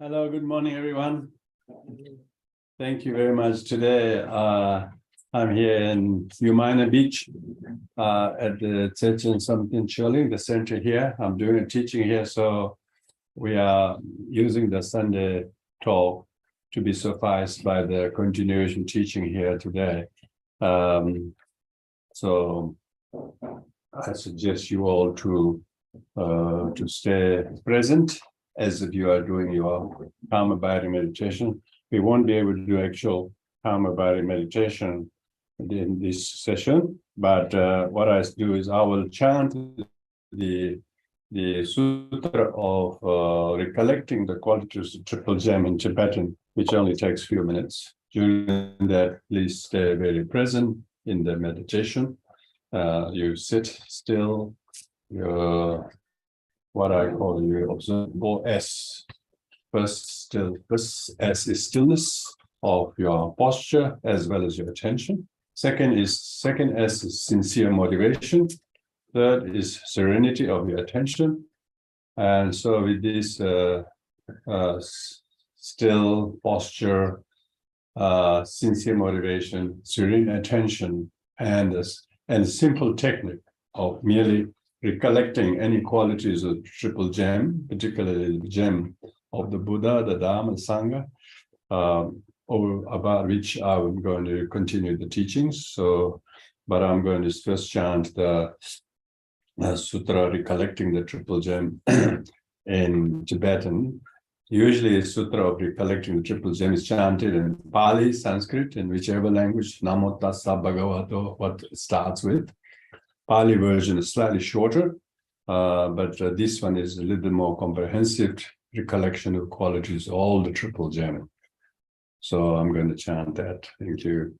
Hello, good morning, everyone. Thank you very much. Today, I'm here in Umina Beach at the Sentient Something Chilling, the center here. I'm doing a teaching here, so we are using the Sunday talk to be sufficed by the continuation teaching here today. So I suggest you all to stay present as if you are doing your karma body meditation. We won't be able to do actual karma body meditation in this session, but what I do is I will chant the sutra of recollecting the qualities of triple gem in Tibetan, which only takes a few minutes. During that, please stay very present in the meditation. You sit still, what I call you observe 4S. First S is stillness of your posture as well as your attention. Second S is sincere motivation. Third is serenity of your attention. And so with this still posture, sincere motivation, serene attention, and a simple technique of merely recollecting any qualities of triple gem, particularly the gem of the Buddha, the Dharma, Sangha, about which I'm going to continue the teachings. So, but I'm going to first chant the sutra recollecting the triple gem in Tibetan. Usually, the sutra of recollecting the triple gem is chanted in Pali, Sanskrit, in whichever language, Namo Tassa Bhagavato, what it starts with. Pali version is slightly shorter, but this one is a little bit more comprehensive recollection of qualities, all the triple gem. So I'm going to chant that. Thank you.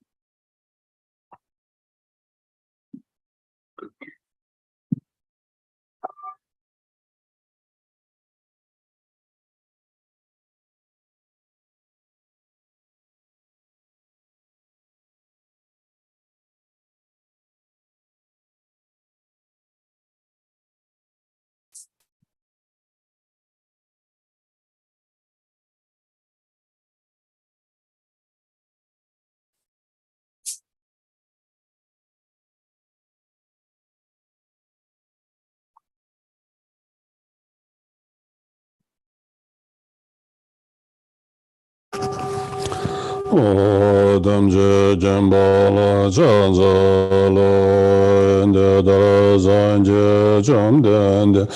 Damje jambala chanzalo ende darazanje jamdende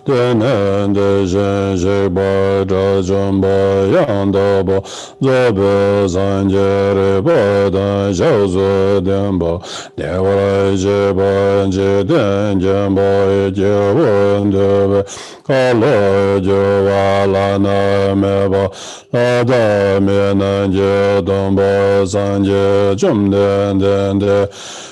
denende jenje bada jamba yandaba zobe zanjere bada jauzo demba devara jebanje denjamba jewandebe kala jewala nameba Adamyananje Domba Sanje Jumdende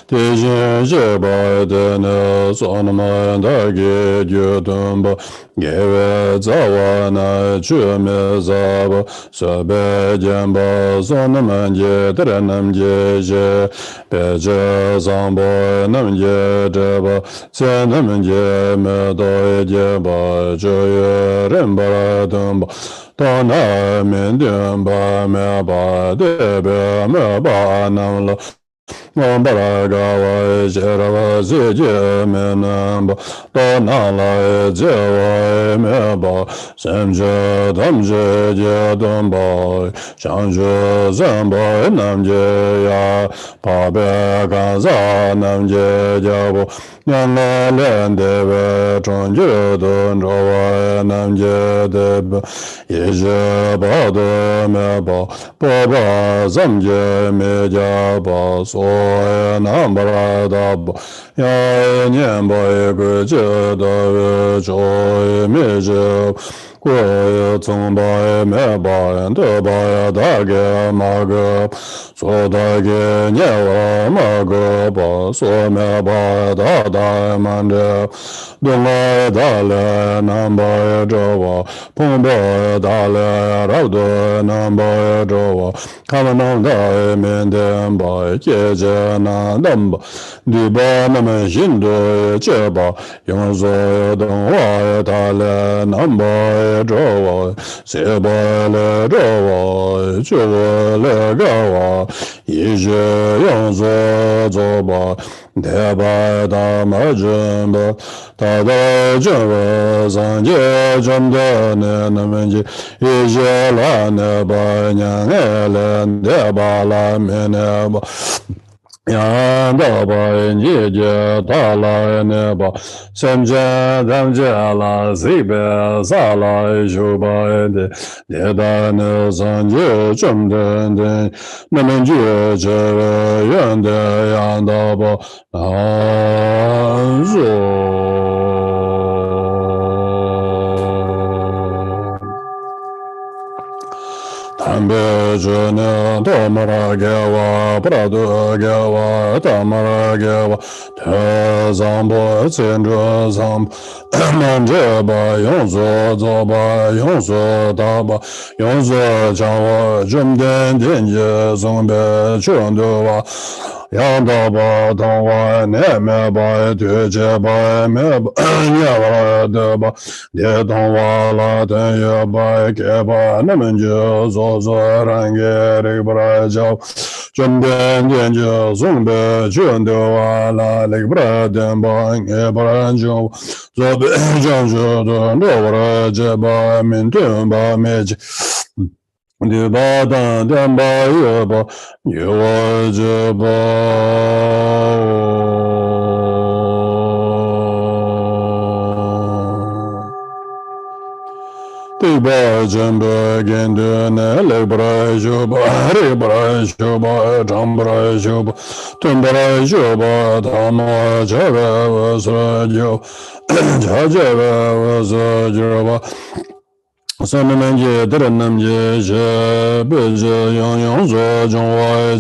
Tijin Jebadene Sonamandage Judumba Geve Zawana Chumezaba Sabe Jamba Sonamanje Terenamje Peje Zambo Namje Deba Senamje Medoye Jeba Joye Rembara Dumba Tana Mindimba Meba Debe Meba Namla Mambaragawa Jerava Zije Menamba Tanala Jewa Meba Semje Damje Jedamba Shanje Zamba Namje Ya Pabe Ganza Namje Jabo Yana Lendeve Chonje Dunjawa Namje Deb Yeje Bado Meba Baba Zamje Mejaba Soya Nambara Dab Ya Nyemba Guje Dave Joy Meje Kuya Tsumba Meba Deba Dage Maga So Dage Nyewa Maga So Meba Dada Mande Dunga Dale Namba Jawa Pumba Dale Raudo Namba Jawa Kamananda Mendemba Kejana Damba Diba Nama Shindo Cheba Yonzo Dongwa Dale Namba le zhawa, seba le zhawa, zhawa le gawa, yizhe yongzo zoba, deba dama jimba, tada jimba, zangye jimda ne namenji, yizhe la neba, nyange le deba la meneba, Yandaba Nijia Tala Neba Semja Damja La Zibe Zala Juba Deda Ne Zanje Chumden Namenjia Jere Yande Yandaba Anzo Tambe jene tamara gewa prado gewa tamara gewa te zambo cendro zambo manje ba yonzo zoba yonzo daba yonzo jawa jumden denje zombe chondo wa yanda ba dangwa ne me ba de ba me ba nya ba de ba de dangwa la de ya ba ke ba ne menje zo zo range re bra jao jumden denje zombe chondo wa la le bra den ba nge bra jo zo be jan jo do no bra je ba min tun ba me de ba dan den ba yo ba yo je ba de ba jen ba gen de ne le bra jo ba re bra jo ba jam bra jo ba tun bra jo ba da ma ja ba sa jo ja ja ba sa jo ba Sanamanje, Dranamje, Beja, Yang Zo, Jongwa,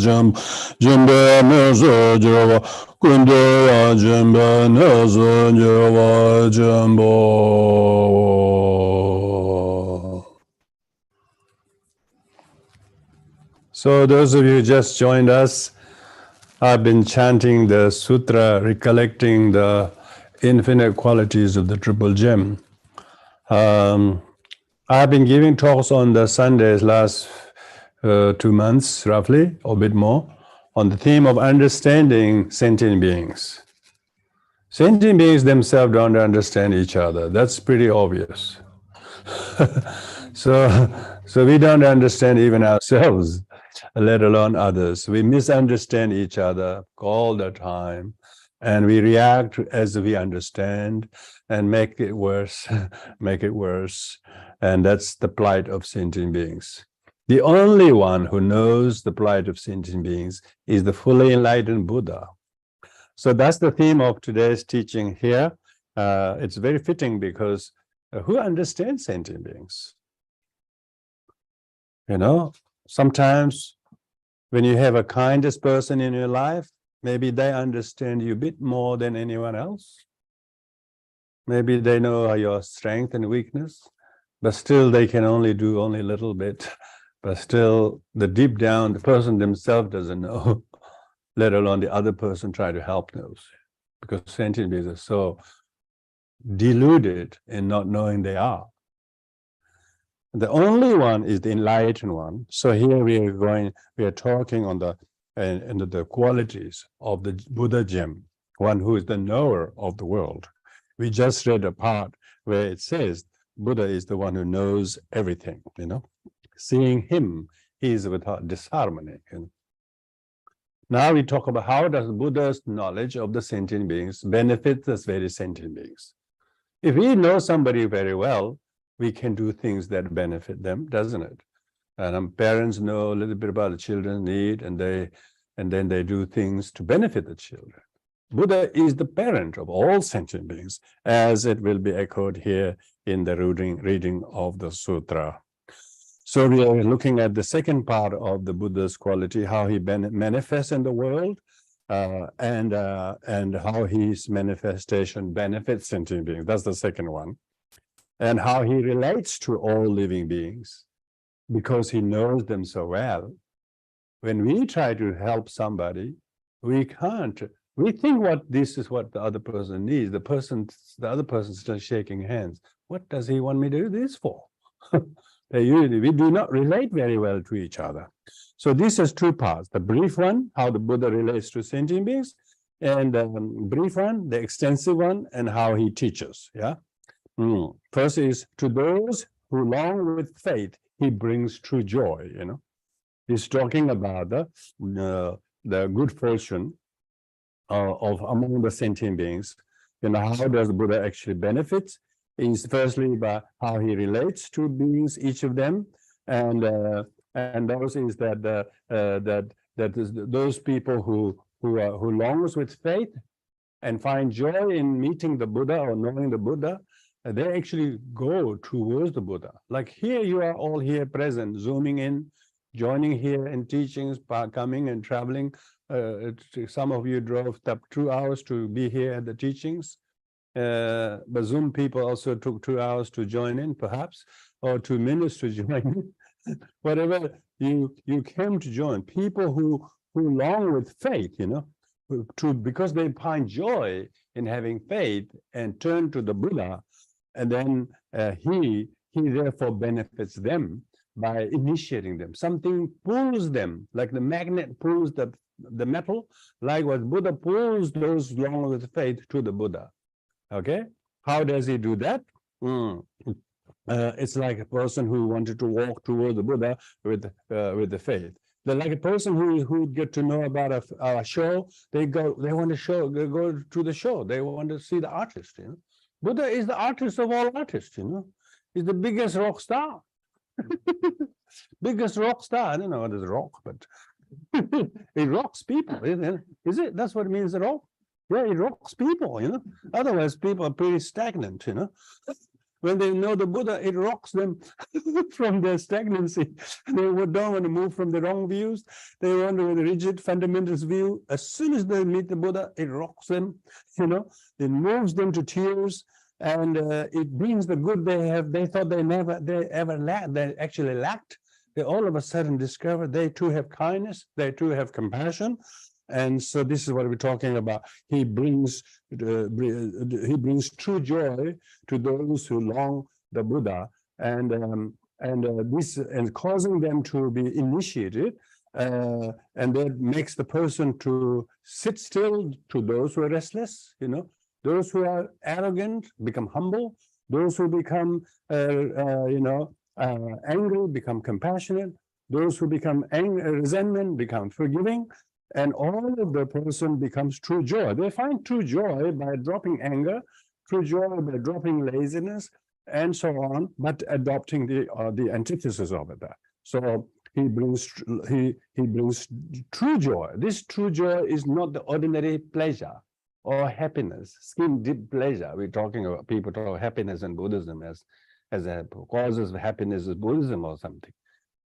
Jimbe, Nezo, Java, Kunde, Jimbe, Nezo, Java, Jimbo. So, those of you who just joined us, I've been chanting the sutra, recollecting the infinite qualities of the Triple Gem. I've been giving talks on the Sundays last 2 months, roughly, or a bit more, on the theme of understanding sentient beings. Sentient beings themselves don't understand each other. That's pretty obvious. So we don't understand even ourselves, let alone others. We misunderstand each other all the time, and we react as we understand and make it worse, make it worse. And that's the plight of sentient beings. The only one who knows the plight of sentient beings is the fully enlightened Buddha. So that's the theme of today's teaching here. It's very fitting because who understands sentient beings? You know, sometimes when you have a kindest person in your life, maybe they understand you a bit more than anyone else. Maybe they know your strength and weakness, but still they can only do only a little bit. But still, the deep down, the person themselves doesn't know, let alone the other person try to help knows. Because sentient beings are so deluded in not knowing they are. The only one is the enlightened one. So here we are talking on the qualities of the Buddha gem, one who is the knower of the world. We just read a part where it says Buddha is the one who knows everything, you know. Seeing him is without disharmony. You know? Now we talk about how does Buddha's knowledge of the sentient beings benefit the very sentient beings. If we know somebody very well, we can do things that benefit them, doesn't it? And parents know a little bit about the children's need, and then they do things to benefit the children. Buddha is the parent of all sentient beings, as it will be echoed here in the reading of the sutra. So we are looking at the second part of the Buddha's quality, how he manifests in the world, and how his manifestation benefits sentient beings. That's the second one. And how he relates to all living beings, because he knows them so well. When we try to help somebody, we can't. We think this is what the other person needs. The other person is still shaking hands. what does he want me to do this for? We do not relate very well to each other. So this has two parts: the brief one, how the Buddha relates to sentient beings, and the brief one, the extensive one, and how he teaches. Yeah. First is, to those who long with faith, he brings true joy. He's talking about the good fortune of among the sentient beings. How does the Buddha actually benefit? Is firstly by how he relates to beings, each of them, and those is that those people who longs with faith and find joy in meeting the Buddha or knowing the Buddha, they actually go towards the Buddha. Like here, you are all here present, zooming in, joining here in teachings, coming and traveling. Some of you drove up 2 hours to be here at the teachings. But Zoom people also took 2 hours to join in, perhaps, or 2 minutes to join in. Whatever you came to join, people who long with faith, because they find joy in having faith and turn to the Buddha, and then he therefore benefits them by initiating them. Something pulls them, like the magnet pulls the metal. Likewise, Buddha pulls those long with faith to the Buddha. Okay, how does he do that? It's like a person who wanted to walk towards the Buddha with the faith. They're like a person who get to know about a show. They want to go to the show. They want to see the artist. Buddha is the artist of all artists. He's the biggest rock star. Biggest rock star. I don't know what is rock, but it rocks people. Is it? That's what it means, rock. Yeah, it rocks people, Otherwise, people are pretty stagnant, When they know the Buddha, it rocks them from their stagnancy. They don't want to move from the wrong views. They want to the rigid fundamentalist view. As soon as they meet the Buddha, it rocks them, It moves them to tears, and it brings the good they have. They thought they ever lacked. They actually lacked. They all of a sudden discover they too have kindness. They too have compassion. And so this is what we're talking about. He brings true joy to those who long the Buddha, and causing them to be initiated, and that makes the person to sit still. To those who are restless, those who are arrogant become humble. Those who become angry become compassionate. Those who become resentment become forgiving. And all of the person becomes true joy. They find true joy by dropping anger, true joy by dropping laziness, and so on, but adopting the antithesis of it. So he brings true joy. This true joy is not the ordinary pleasure or happiness, skin deep pleasure. We're talking about, people talk about happiness in Buddhism as a causes of happiness is Buddhism or something.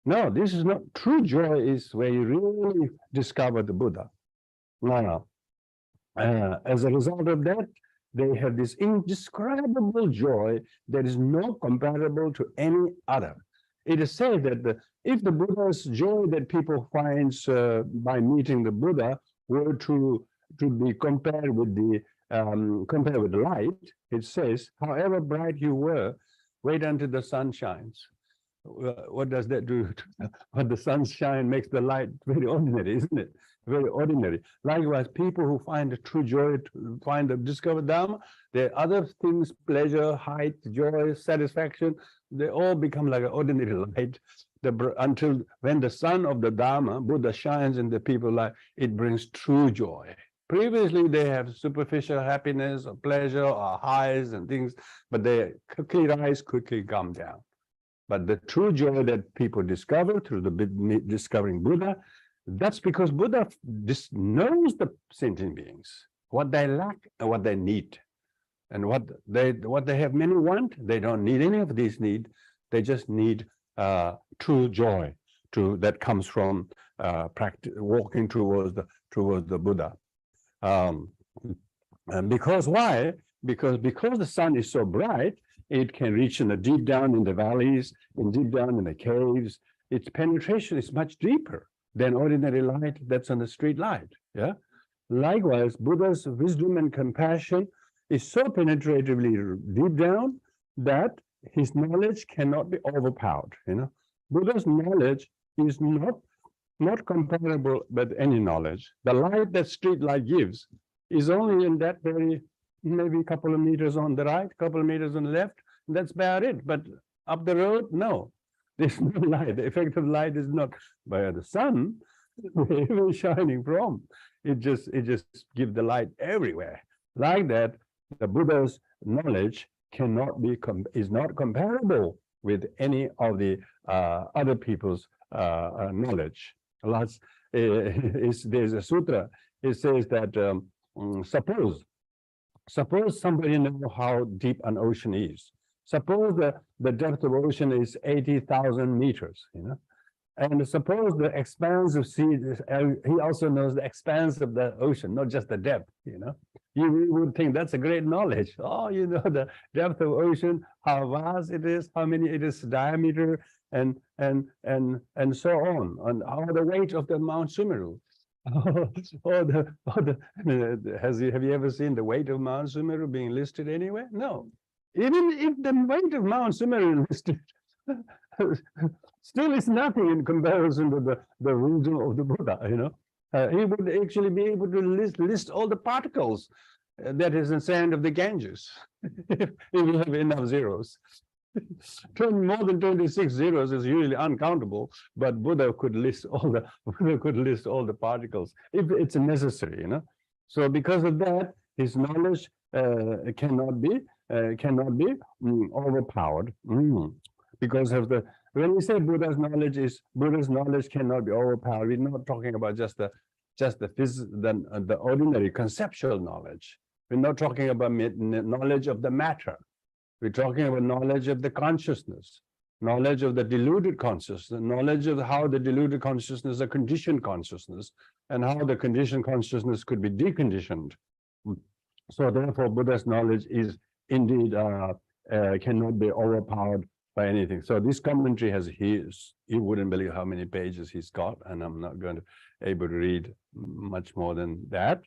No, this is not. True joy is where you really discover the Buddha. Now, as a result of that, they have this indescribable joy that is not comparable to any other. It is said that if the Buddha's joy that people find by meeting the Buddha were to be compared with the light, it says, however bright you were, wait until the sun shines. What does that do? When the sunshine makes the light very ordinary, isn't it? Very ordinary. Likewise, people who find a true joy, discover Dharma, their other things, pleasure, height, joy, satisfaction, they all become like an ordinary light. Until when the sun of the Dharma, Buddha, shines in the people's life, it brings true joy. Previously, they have superficial happiness or pleasure or highs and things, but they quickly rise, quickly come down. But the true joy that people discover through discovering Buddha, that's because Buddha knows the sentient beings, what they lack and what they need. And what they have many want, they don't need any of these needs. They just need true joy that comes from walking towards the Buddha. And because why? Because the sun is so bright, it can reach deep down in the valleys and deep down in the caves. Its penetration is much deeper than ordinary light that's on the street light. Yeah. Likewise, Buddha's wisdom and compassion is so penetratively deep down that his knowledge cannot be overpowered. Buddha's knowledge is not comparable with any knowledge. The light that street light gives is only in that very, maybe a couple of meters on the right, couple of meters on the left. That's about it. But up the road, no, there's no light. The effect of light is not by the sun, where it's shining from. It just gives the light everywhere. Like that, the Buddha's knowledge is not comparable with any of the other people's knowledge. There's a sutra. It says that suppose somebody knows how deep an ocean is. Suppose the depth of ocean is 80,000 meters. And suppose the expanse of sea, he also knows the expanse of the ocean, not just the depth. You would think that's a great knowledge. Oh, the depth of ocean, how vast it is, how many it is diameter, and so on, and how the weight of the Mount Sumeru. Have you ever seen the weight of Mount Sumeru being listed anywhere? No. Even if the weight of Mount Sumeru is listed, still it's nothing in comparison to the wisdom of the Buddha. He would actually be able to list all the particles that is in sand of the Ganges, if you have enough zeros. More than 26 zeros is usually uncountable, but Buddha could list all the particles if it's necessary. So because of that, his knowledge cannot be overpowered. Because of when we say Buddha's knowledge cannot be overpowered, we're not talking about just the ordinary conceptual knowledge. We're not talking about knowledge of the matter. We're talking about knowledge of the consciousness, knowledge of the deluded consciousness, knowledge of how the deluded consciousness is a conditioned consciousness, and how the conditioned consciousness could be deconditioned. So therefore, Buddha's knowledge is indeed cannot be overpowered by anything. So this commentary you wouldn't believe how many pages he's got, and I'm not going to able to read much more than that.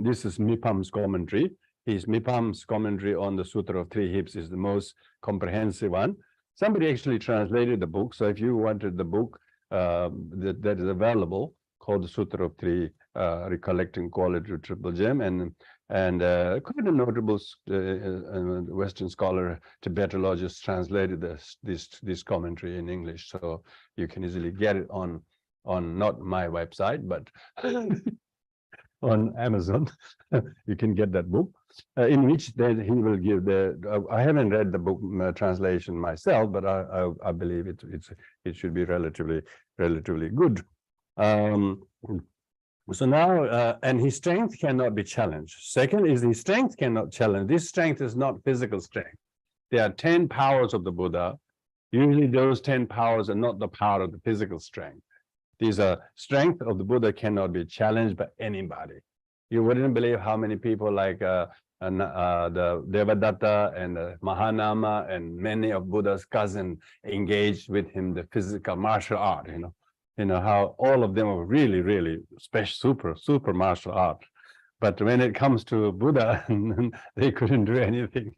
This is Mipham's commentary. Mipham's commentary on the Sutra of Three Hips is the most comprehensive one. Somebody actually translated the book, so if you wanted the book that is available, called the Sutra of Three, Recollecting Quality of Triple Gem, and quite a notable Western scholar, Tibetologist, translated this commentary in English, so you can easily get it on not my website, but on Amazon. You can get that book, in which then he will give I haven't read the book translation myself, but I believe it should be relatively good. So now, and his strength cannot be challenged. Second is his strength cannot challenge. This strength is not physical strength. There are 10 powers of the Buddha. Usually those 10 powers are not the power of the physical strength. These are strength of the Buddha cannot be challenged by anybody. You wouldn't believe how many people like the Devadatta and Mahanama and many of Buddha's cousins engaged with him the physical martial art, how all of them are really special, super martial art. But when it comes to Buddha, they couldn't do anything,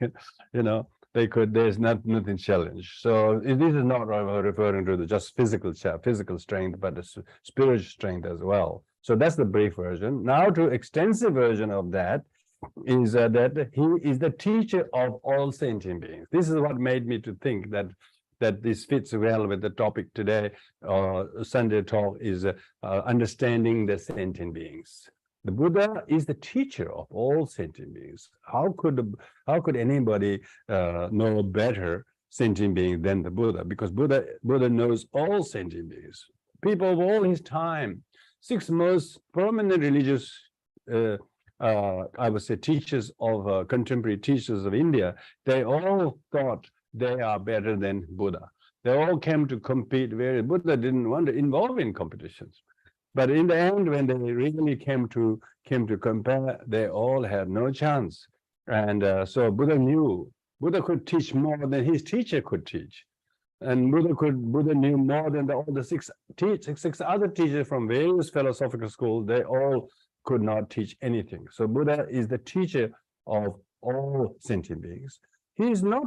there's nothing challenged. So this is not referring to just physical strength, but the spiritual strength as well. So that's the brief version. Now to extensive version of that is that he is the teacher of all sentient beings. This is what made me to think that this fits well with the topic today. Sunday talk is understanding the sentient beings. The Buddha is the teacher of all sentient beings. How could anybody know better sentient being than the Buddha? Because Buddha knows all sentient beings. People of all his time, 6 most prominent religious, I would say, teachers of contemporary teachers of India, they all thought they are better than Buddha. They all came to compete where Buddha didn't want to involve in competitions. But in the end, when they really came to compare, they all had no chance. And so Buddha knew Buddha could teach more than his teacher could teach. And Buddha knew more than all the six other teachers from various philosophical schools. They all could not teach anything. So Buddha is the teacher of all sentient beings. He is not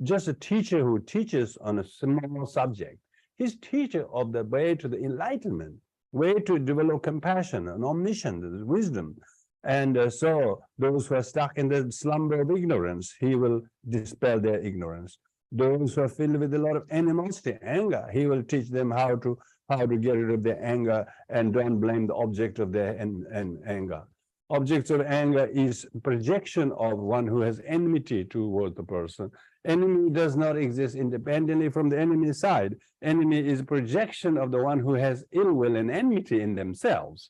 just a teacher who teaches on a small subject. He's teacher of the way to the enlightenment, way to develop compassion and omniscience, wisdom. And so those who are stuck in the slumber of ignorance, he will dispel their ignorance. Those who are filled with a lot of animosity, anger, he will teach them how to get rid of their anger and don't blame the object of their anger. Objects of anger is projection of one who has enmity toward the person. Enemy does not exist independently from the enemy side. Enemy is projection of the one who has ill will and enmity in themselves.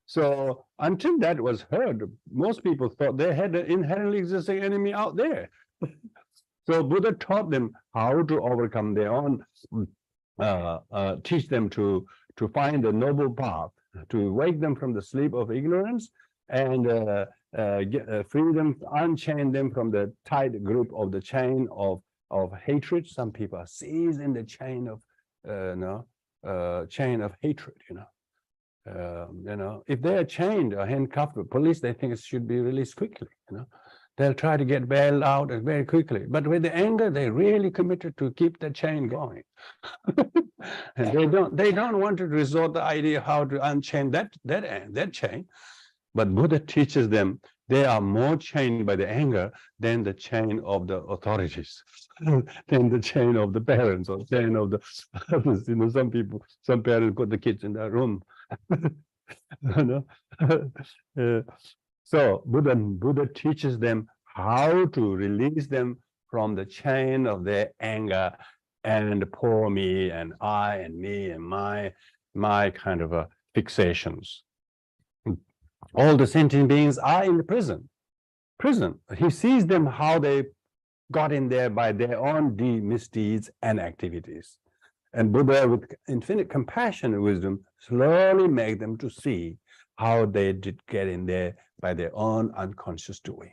So until that was heard, most people thought they had an inherently existing enemy out there. So Buddha taught them how to overcome their own, teach them to find the noble path, to wake them from the sleep of ignorance, and free them, unchain them from the tight grip of the chain of hatred. Some people are seized in the chain of hatred. If they are chained or handcuffed with police, they think it should be released quickly. They'll try to get bailed out very quickly. But with the anger, they're really committed to keep the chain going. And they don't want to resort the idea how to unchain that chain. But Buddha teaches them they are more chained by the anger than the chain of the authorities, than the chain of the parents or chain of the others. Some parents put the kids in their room. So Buddha teaches them how to release them from the chain of their anger and poor me and I and me and my kind of fixations. All the sentient beings are in the prison. He sees them how they got in there by their own misdeeds and activities. And Buddha, with infinite compassion and wisdom, slowly make them to see how they did get in there by their own unconscious doing.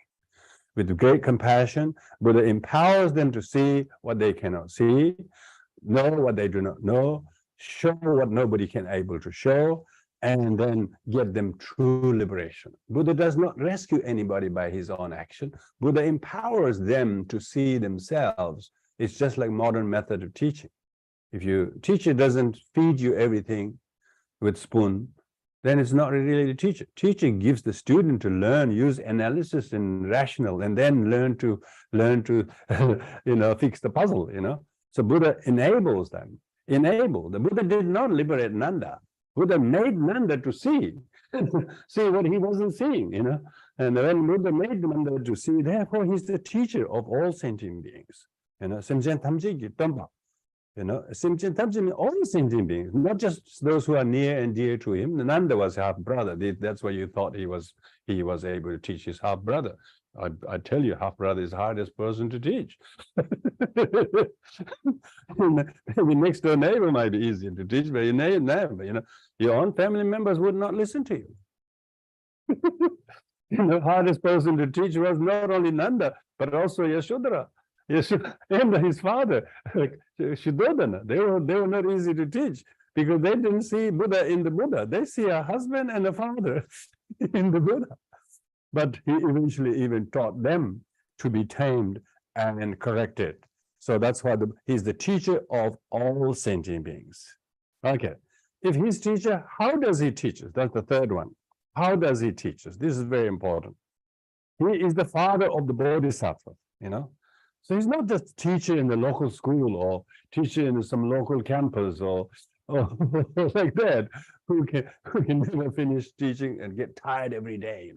With great compassion, Buddha empowers them to see what they cannot see, know what they do not know, show what nobody can able to show, and then get them true liberation. Buddha does not rescue anybody by his own action. Buddha empowers them to see themselves. It's just like modern method of teaching. If your teacher doesn't feed you everything with spoon, then it's not really a teacher. Teacher gives the student to learn, use analysis and rational, and then learn to fix the puzzle. So Buddha enables them. The Buddha did not liberate Nanda. Buddha made Nanda to see what he wasn't seeing. And when Buddha made Nanda to see, therefore he's the teacher of all sentient beings. Sentient means all sentient beings, not just those who are near and dear to him. Nanda was half brother. That's why you thought he was able to teach his half brother. I tell you, half brother is the hardest person to teach. Maybe next door neighbor might be easier to teach, but your neighbor, your own family members would not listen to you. Hardest person to teach was not only Nanda, but also Yashodhara. And his father, Shuddhodana. They were not easy to teach because they didn't see Buddha in the Buddha. They see a husband and a father in the Buddha. But he eventually even taught them to be tamed and corrected. So that's why he's the teacher of all sentient beings. Okay. If he's teacher, how does he teach us? That's the third one. How does he teach us? This is very important. He is the father of the bodhisattva, So he's not just teacher in the local school or teacher in some local campus or like that, who can never finish teaching and get tired every day,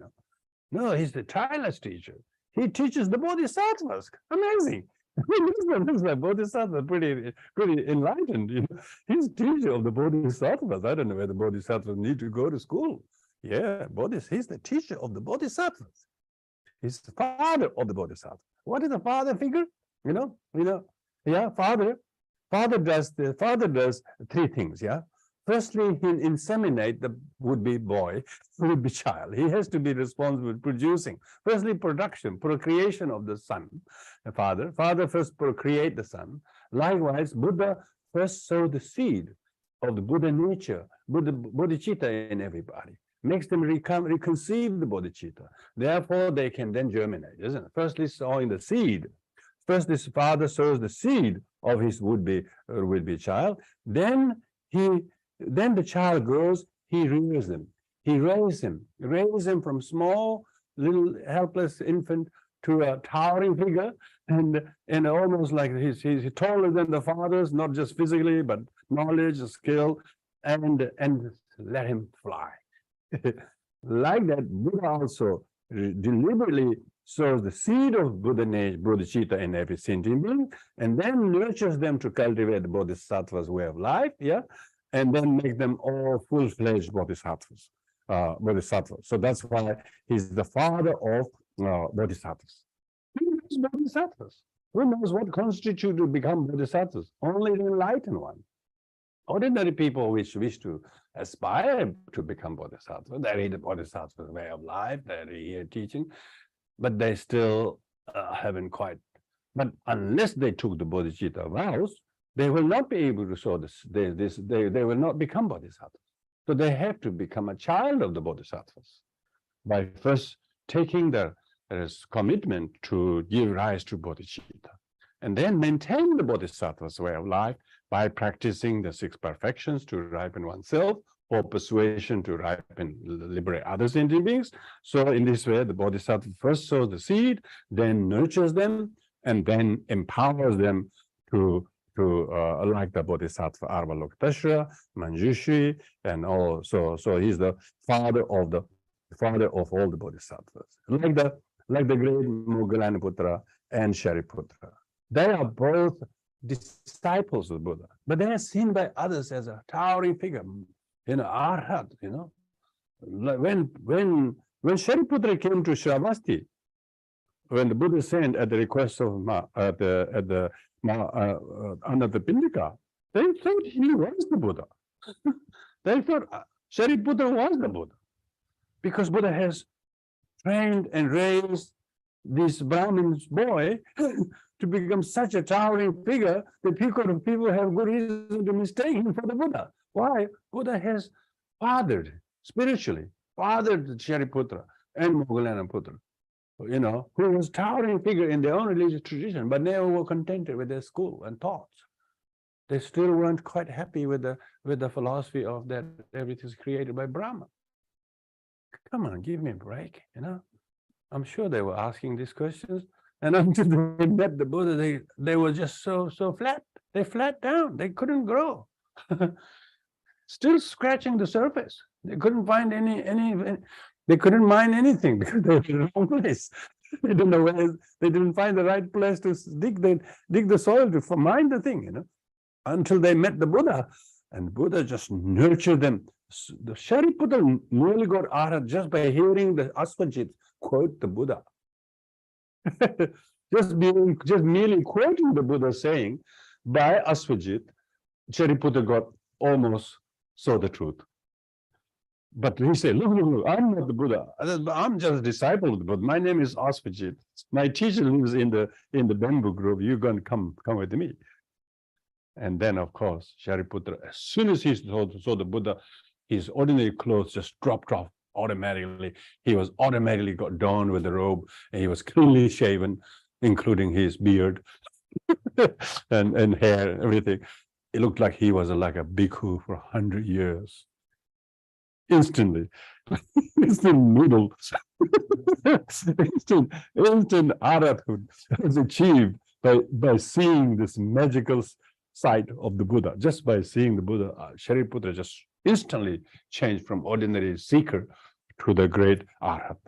No, he's the tireless teacher. He teaches the bodhisattvas. Amazing. This bodhisattva pretty enlightened. He's teacher of the bodhisattvas. I don't know whether bodhisattvas need to go to school. Yeah, he's the teacher of the bodhisattvas. He's the father of the bodhisattva. What is the father figure? Yeah, father. Father does three things. Yeah. Firstly, he'll inseminate the would-be boy, would-be child. He has to be responsible for producing. Firstly, procreation of the son. The father first procreate the son. Likewise, Buddha first sow the seed of the Buddha nature, bodhicitta in everybody. Makes them reconceive the bodhicitta. Therefore, they can then germinate, isn't it? Firstly, sowing the seed. First, this father sows the seed of his would-be child. Then the child grows. He rears him. He raises him from small, little, helpless infant to a towering figure, and almost like he's taller than the fathers, not just physically, but knowledge, skill, and let him fly. Like that, Buddha also deliberately sows the seed of bodhicitta in every sentient being, and then nurtures them to cultivate the bodhisattva's way of life, and then make them all full-fledged bodhisattvas. So that's why he's the father of bodhisattvas. Who knows bodhisattvas? Who knows what constitutes to become bodhisattvas? Only the enlightened one. Ordinary people which wish to aspire to become bodhisattva, they read the bodhisattva's way of life, they hear teaching, but they still haven't quite. But unless they took the bodhicitta vows, they will not be able to show this. They will not become bodhisattvas. So they have to become a child of the bodhisattvas by first taking the commitment to give rise to bodhicitta, and then maintain the bodhisattva's way of life by practicing the 6 perfections to ripen oneself, or persuasion to ripen, liberate other sentient beings. So in this way, the bodhisattva first sows the seed, then nurtures them, and then empowers them to like the bodhisattva Avalokiteshvara, Manjushri, and all. So he's the father of all the bodhisattvas, like the great Moggallanaputra and Shariputra. They are both disciples of Buddha, but they are seen by others as a towering figure, arhat. When Shariputra came to Shravasti, when the Buddha sent at the request of Anathapindika, they thought he was the Buddha. They thought Shariputra was the Buddha, because Buddha has trained and raised this Brahmin's boy to become such a towering figure that people have good reason to mistake him for the Buddha. Why? Buddha has spiritually fathered Shariputra and Moggallanaputra, who was towering figure in their own religious tradition, but never were contented with their school and thoughts. They still weren't quite happy with the philosophy of that everything is created by Brahma. Come on, give me a break, I'm sure they were asking these questions, and until they met the Buddha, they were just so flat. They flat down. They couldn't grow. Still scratching the surface. They couldn't find any. They couldn't mine anything because they were in the wrong place. They didn't know where. They didn't find the right place to dig the soil to mine the thing. Until they met the Buddha, and Buddha just nurtured them. The Shariputra nearly got arhat just by hearing the Asvajit quote the Buddha. just merely quoting the Buddha saying by Asvajit, Shariputra got almost saw the truth. But he said, look, I'm not the Buddha. I'm just a disciple of the Buddha. My name is Asvajit. My teacher lives in the bamboo grove. You're going to come with me. And then, of course, Shariputra, as soon as he saw the Buddha, his ordinary clothes just dropped off automatically. He was automatically got donned with the robe, and he was cleanly shaven, including his beard and hair and everything. It looked like he was like a bhikkhu for 100 years. Instantly, instant noodle, instant arhathood was achieved by seeing this magical sight of the Buddha. Just by seeing the Buddha, Shariputra just instantly changed from ordinary seeker to the great arhat.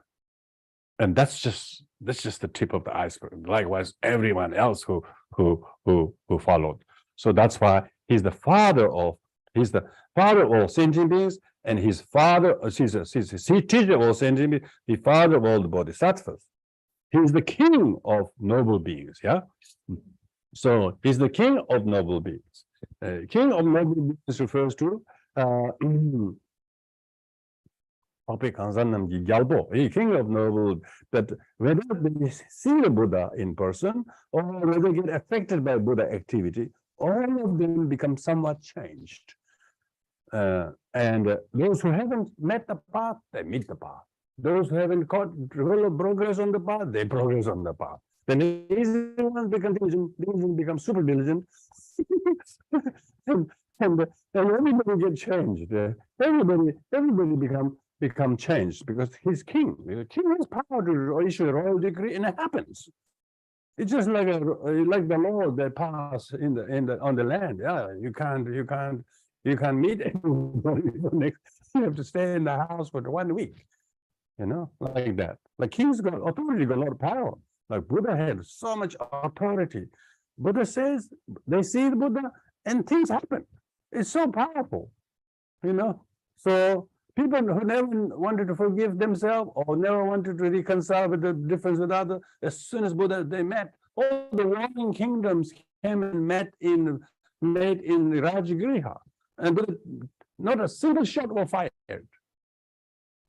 And that's just the tip of the iceberg. Likewise, everyone else who followed. So that's why he's the father of all sentient beings, and his father, he's teacher of all sentient beings, the father of all the bodhisattvas. He's the king of noble beings, So he's the king of noble beings. King of noble beings refers to king of noble, that whether they see the Buddha in person or whether they get affected by Buddha activity, all of them become somewhat changed. And those who haven't met the path, they meet the path. Those who haven't caught real progress on the path, they progress on the path. Then the easy ones become diligent become super diligent. and, and everybody get changed. Everybody become changed because he's king. The king has power to issue a royal decree, and it happens. It's just like the laws that pass on the land. Yeah, you can't meet anybody for next. You have to stay in the house for 1 week. Like that. Like kings got authority, got a lot of power. Like Buddha had so much authority. Buddha says they see the Buddha and things happen. It's so powerful. So people who never wanted to forgive themselves or never wanted to reconcile with the difference with others, as soon as Buddha they met, all the warring kingdoms came and met in Rajagriha, and Buddha, not a single shot was fired,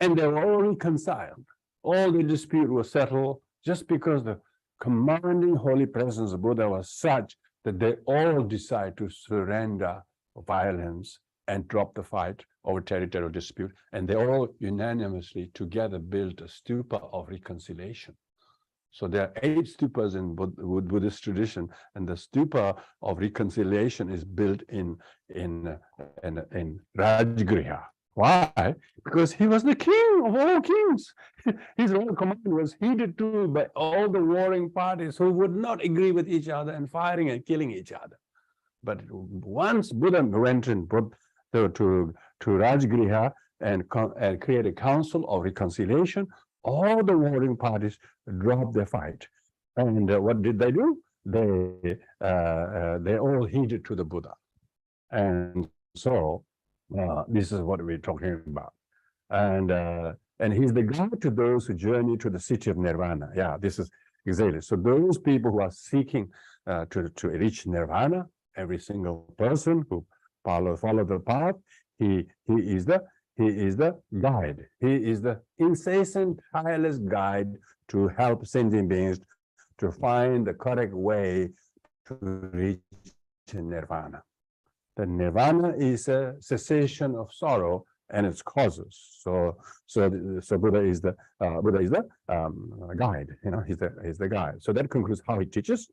and they were all reconciled. All the dispute was settled just because the commanding holy presence of Buddha was such that they all decided to surrender violence and drop the fight over territorial dispute, and they all unanimously together built a stupa of reconciliation. So there are 8 stupas in Buddhist tradition, and the stupa of reconciliation is built in Rajagriha. Why? Because he was the king of all kings. His royal command was heeded to by all the warring parties who would not agree with each other and firing and killing each other. But once Buddha went in to Rajagriha and create a council of reconciliation, all the warring parties dropped their fight. And what did they do? They all heeded to the Buddha. And so this is what we're talking about. And he's the guide to those who journey to the city of Nirvana. Yeah, this is exactly. So those people who are seeking to reach Nirvana, every single person who follow the path, he is the guide. He is the incessant, tireless guide to help sentient beings to find the correct way to reach Nirvana. The Nirvana is a cessation of sorrow and its causes. So Buddha is the guide. He's the guide. So that concludes how he teaches.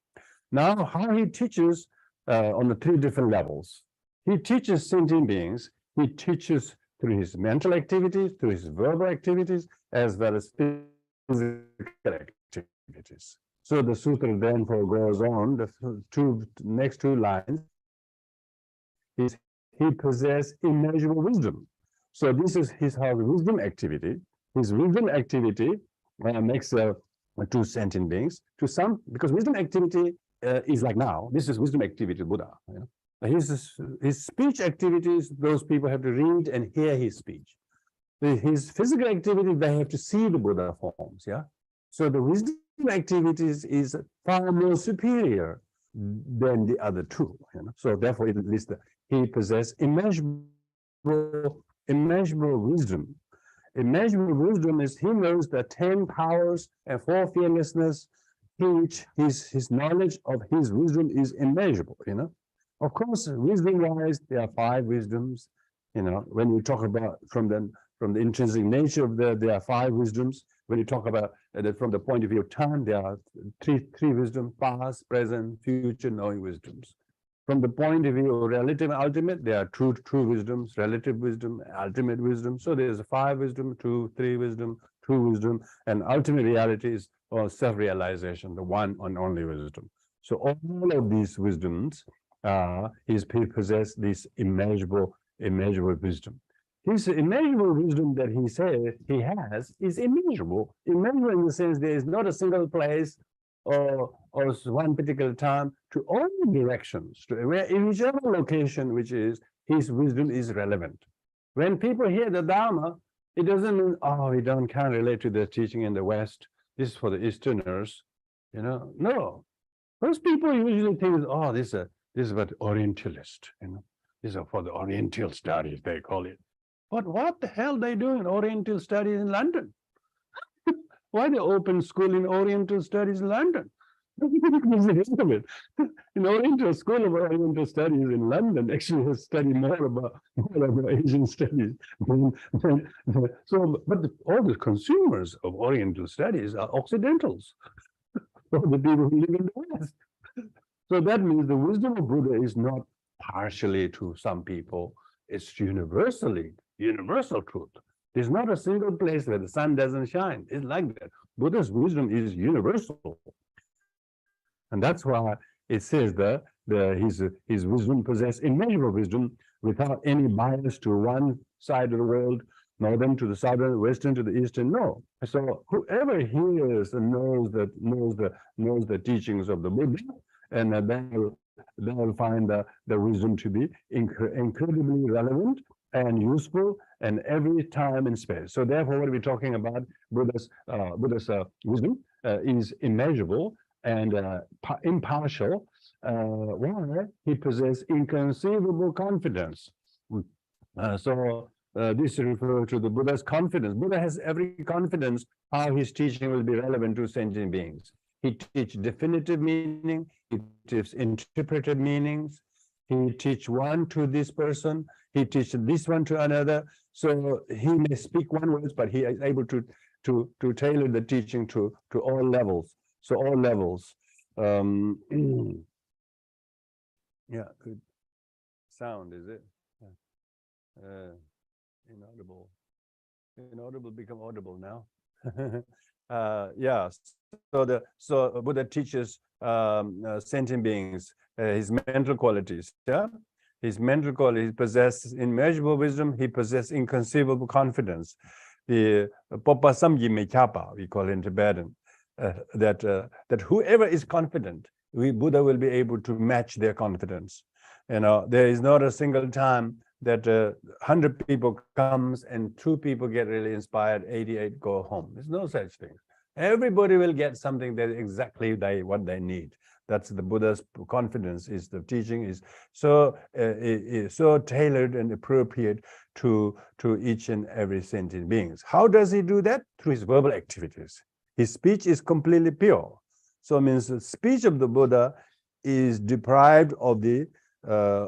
Now, how he teaches on the 3 different levels. He teaches sentient beings. He teaches through his mental activities, through his verbal activities, as well as physical activities. So the sutra therefore goes on. The next two lines is he possesses immeasurable wisdom. So this is his wisdom activity. His wisdom activity makes 2 sentient beings. To some, because wisdom activity is like now. This is wisdom activity, Buddha. His speech activities, those people have to read and hear his speech. His physical activities, they have to see the Buddha forms. Yeah. So the wisdom activities is far more superior than the other 2. So therefore, at least he possesses immeasurable wisdom. Immeasurable wisdom is he knows the 10 powers and 4 fearlessness, which his knowledge of his wisdom is immeasurable. Of course, wisdom-wise, there are 5 wisdoms. When you talk about from the intrinsic nature of there are 5 wisdoms. When you talk about from the point of view of time, there are three wisdoms: past, present, future, knowing wisdoms. From the point of view of relative and ultimate, there are true wisdoms, relative wisdom, ultimate wisdom. So there's 5 wisdom, 2, 3 wisdom, true wisdom, and ultimate reality is self-realization, the one and only wisdom. So all of these wisdoms, he possesses this immeasurable wisdom. His immeasurable wisdom that he says he has is immeasurable. Immeasurable in the sense there is not a single place or one particular time, to all directions, to where in whichever location which is, his wisdom is relevant. When people hear the Dharma, it doesn't mean, we can't relate to the teaching in the West. This is for the Easterners. No. Most people usually think, this is what Orientalist. These are for the Oriental studies, they call it. But what the hell they do in Oriental studies in London? Why they open school in Oriental studies in London? In Oriental School of Oriental Studies in London actually has studied more about Asian studies. But all the consumers of Oriental studies are Occidentals. for the people who live in the West. So that means the wisdom of Buddha is not partially to some people, it's universal truth. There's not a single place where the sun doesn't shine. It's like that. Buddha's wisdom is universal. And that's why it says that his wisdom possessed immeasurable wisdom without any bias to one side of the world, northern to the southern, western to the eastern. No. So whoever hears and knows the teachings of the Buddha, and they will find the wisdom to be incredibly relevant and useful and every time and space. So therefore, what we're talking about, Buddha's wisdom is immeasurable and impartial. Why? He possesses inconceivable confidence. This refers to the Buddha's confidence. Buddha has every confidence how his teaching will be relevant to sentient beings. He teaches definitive meaning, he teaches interpreted meanings, he teaches one to this person, he teaches this one to another. So he may speak one words, but he is able to tailor the teaching to all levels. So all levels. Yeah, good sound, is it? Inaudible become audible now. Yeah. So Buddha teaches sentient beings his mental qualities. Yeah, his mental qualities. He possesses immeasurable wisdom. He possesses inconceivable confidence. The Popasamgi Mechapa, we call it in Tibetan. That whoever is confident, Buddha will be able to match their confidence. There is not a single time that 100 people comes and 2 people get really inspired, 88 go home. There's no such thing. Everybody will get something that exactly what they need. That's the Buddha's confidence. Is the teaching is so tailored and appropriate to each and every sentient beings. How does he do that? Through his verbal activities. His speech is completely pure. So it means the speech of the Buddha is deprived of the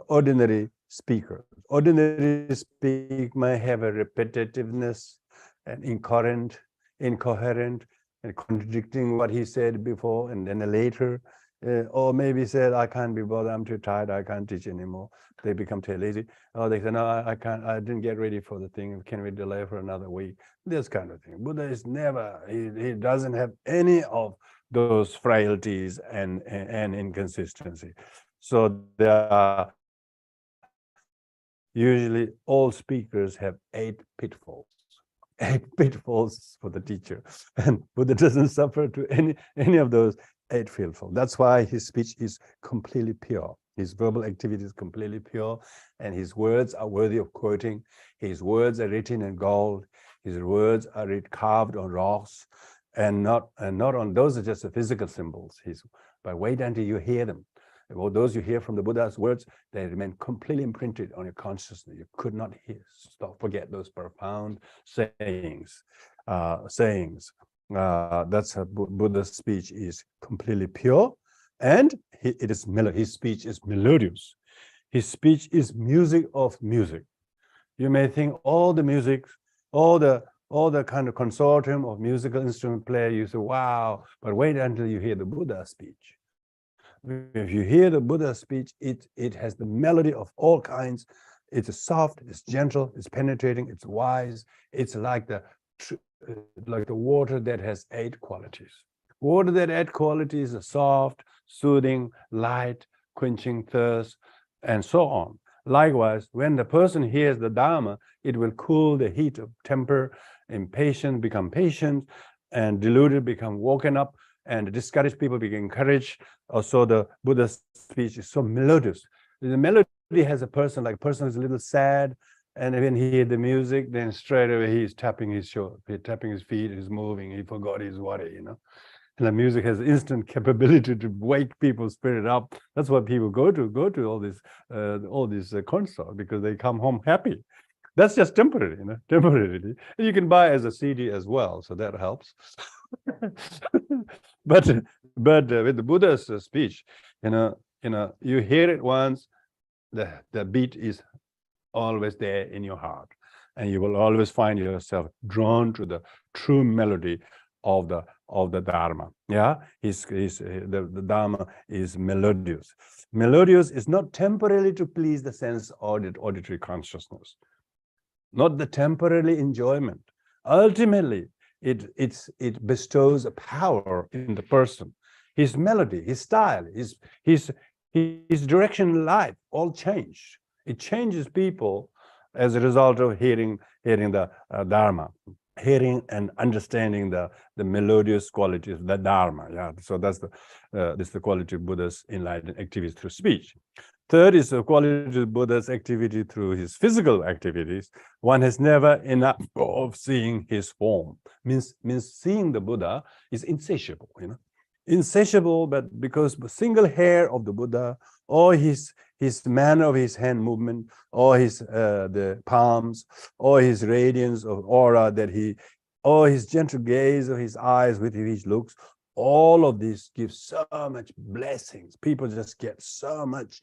ordinary speaker. Ordinary speak may have a repetitiveness and incoherent, and contradicting what he said before and then later, or maybe said, I can't be bothered, I'm too tired, I can't teach anymore. They become too lazy. Or they say, no, I can't, I didn't get ready for the thing. Can we delay for another week? This kind of thing. Buddha is never, he doesn't have any of those frailties and inconsistency. So there are usually all speakers have 8 pitfalls. 8 pitfalls for the teacher, and Buddha doesn't suffer to any of those 8 pitfalls. That's why his speech is completely pure. His verbal activity is completely pure, and his words are worthy of quoting. His words are written in gold. His words are carved on rocks, and not on those are just the physical symbols. But wait until you hear them. Well, those you hear from the Buddha's words, they remain completely imprinted on your consciousness. You could not forget those profound sayings. That's how Buddha's speech is completely pure, and his speech is melodious. His speech is music of music. You may think all the music, all the kind of consortium of musical instrument player, you say, wow, but wait until you hear the Buddha speech. If you hear the Buddha speech, it has the melody of all kinds. It's soft, it's gentle, it's penetrating, it's wise. It's like the water that has 8 qualities. Water that 8 qualities is soft, soothing, light, quenching thirst, and so on. Likewise, when the person hears the Dharma, it will cool the heat of temper, impatient become patient, and deluded become woken up, and discouraged people become encouraged. Also, the Buddha's speech is so melodious. The melody has a person who's a little sad, and when he hears the music, then straight away he's tapping his shoulder, he's tapping his feet, he's moving, he forgot his worry, And the music has instant capability to wake people's spirit up. That's why people go to all these concerts, because they come home happy. That's just temporary, temporarily. And you can buy as a CD as well, so that helps. But with the Buddha's speech, you hear it once, the beat is always there in your heart, and you will always find yourself drawn to the true melody of of the Dharma. Yeah, the Dharma is melodious. Melodious is not temporarily to please the sense auditory consciousness, not the temporary enjoyment. Ultimately, it bestows a power in the person. His melody, his style, his direction in life all change. It changes people as a result of hearing the Dharma, hearing and understanding the melodious qualities of the Dharma. Yeah, so that's the quality of Buddha's enlightened activities through speech. Third is the quality of Buddha's activity through his physical activities. One has never enough of seeing his form. Means seeing the Buddha is insatiable, insatiable, but because a single hair of the Buddha, or his manner of his hand movement, or his the palms, or his radiance of aura or his gentle gaze of his eyes with which looks, all of this gives so much blessings. People just get so much.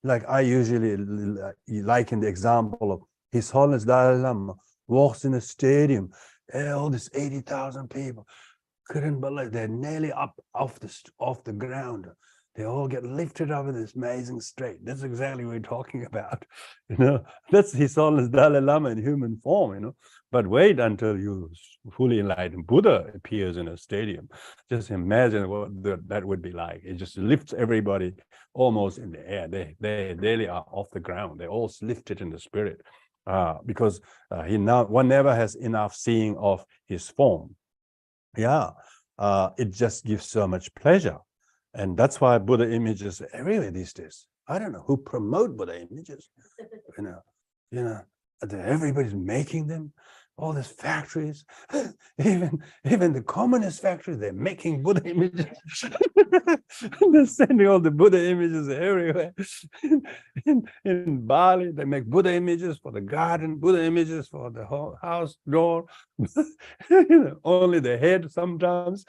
Like I usually liken the example of His Holiness Dalai Lama walks in a stadium, all this 80,000 people couldn't believe they're nearly up off the ground. They all get lifted up in this amazing state. That's exactly what we're talking about. That's His Holiness Dalai Lama in human form, But wait until you fully enlightened Buddha appears in a stadium. Just imagine what that would be like. It just lifts everybody almost in the air. They really are off the ground. They all lifted in the spirit because one never has enough seeing of his form. Yeah, it just gives so much pleasure. And that's why Buddha images are everywhere these days. I don't know who promote Buddha images. Everybody's making them. All these factories, even the communist factories, they're making Buddha images. They're sending all the Buddha images everywhere. In Bali, they make Buddha images for the garden, Buddha images for the house door. Only the head sometimes.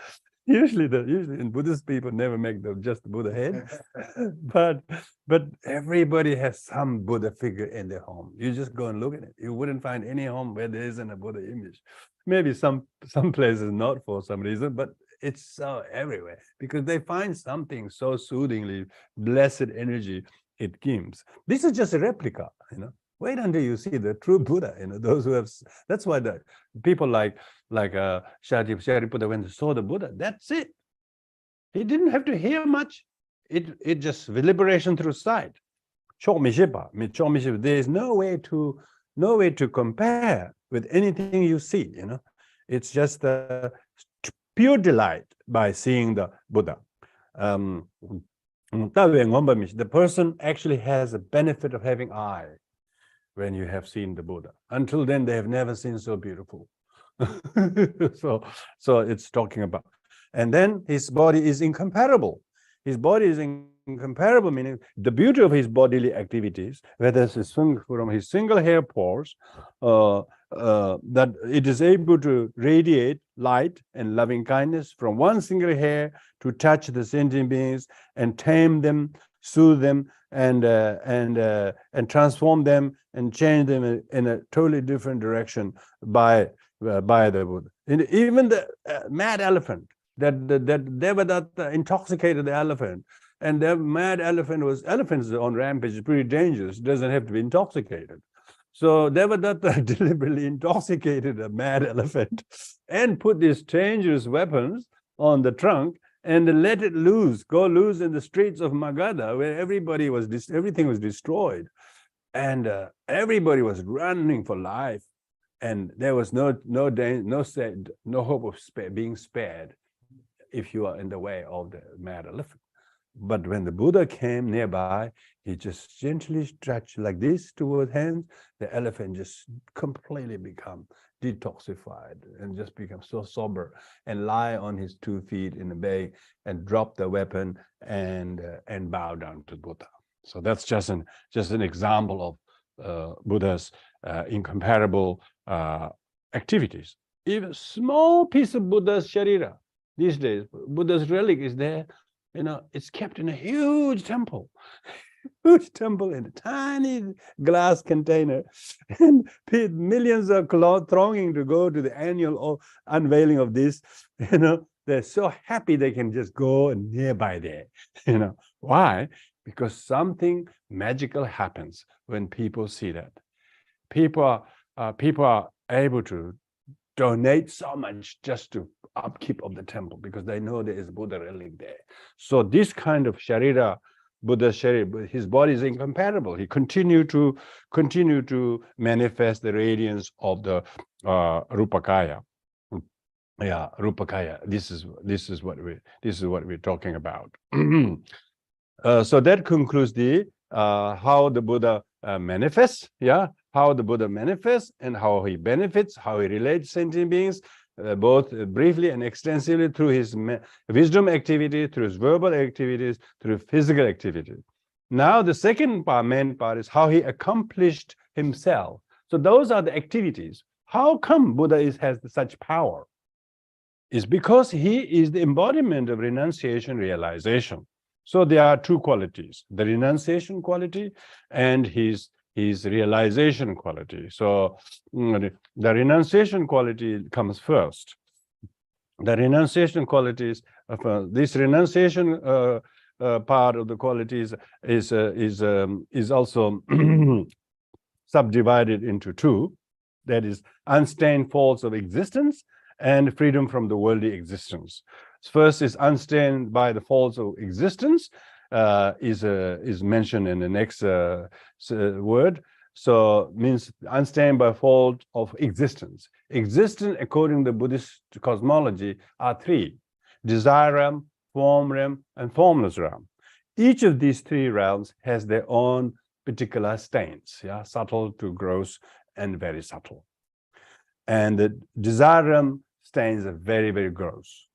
Usually in Buddhist people never make just the Buddha head, but everybody has some Buddha figure in their home. You just go and look at it. You wouldn't find any home where there isn't a Buddha image. Maybe some places not for some reason, but it's so everywhere because they find something so soothingly blessed energy it gives. This is just a replica, Wait until you see the true Buddha, those who have. That's why the people like Shariputra, when they saw the Buddha, that's it. He didn't have to hear much. It just liberation through sight. There is no way to compare with anything you see. It's just the pure delight by seeing the Buddha. The person actually has the benefit of having eye when you have seen the Buddha. Until then, they have never seen so beautiful. So it's talking about. And then his body is incomparable. His body is incomparable, meaning the beauty of his bodily activities, whether it's from his single hair pores, that it is able to radiate light and loving kindness from one single hair to touch the sentient beings and tame them, soothe them, and transform them and change them in a totally different direction by the Buddha. And even the mad elephant, that Devadatta intoxicated the elephant, and the mad elephants on rampage is pretty dangerous. It doesn't have to be intoxicated. So Devadatta deliberately intoxicated a mad elephant and put these dangerous weapons on the trunk and let it go loose in the streets of Magadha, where everything was destroyed, and everybody was running for life, and there was no hope of being spared if you are in the way of the mad elephant. But when the Buddha came nearby, he just gently stretched like this toward hands. The elephant just completely become detoxified and just become so sober and lie on his 2 feet in the bay and drop the weapon and bow down to Buddha. So that's just an example of Buddha's incomparable activities. Even small piece of Buddha's sharira these days, Buddha's relic is there. It's kept in a huge temple in a tiny glass container, and millions are thronging to go to the annual unveiling of this. There they're so happy they can just go and nearby there. Why? Because something magical happens when people see that. People are able to donate so much just to upkeep of the temple because they know there is Buddha relic there. So this kind of Sharira, Buddha Sharira, his body is incompatible. He continue to manifest the radiance of the Rupakaya. Yeah, Rupakaya. This is what we're talking about. So that concludes the how the Buddha manifests. Yeah, how the Buddha manifests and how he benefits, how he relates to sentient beings, both briefly and extensively through his wisdom activity, through his verbal activities, through physical activity. Now the second main part is how he accomplished himself. So those are the activities. How come Buddha has such power? Is because he is the embodiment of renunciation realization. So there are two qualities, the renunciation quality and his realization quality. So the renunciation quality comes first. The renunciation qualities of this renunciation part of the qualities is also subdivided into two. That is unstained faults of existence and freedom from the worldly existence. First is unstained by the faults of existence, is mentioned in the next word. So means unstained by fault of existence. Existence, according to Buddhist cosmology, are three: desire realm, form realm, and formless realm. Each of these three realms has their own particular stains, yeah, subtle to gross and very subtle. And the desire realm stains are very, very gross.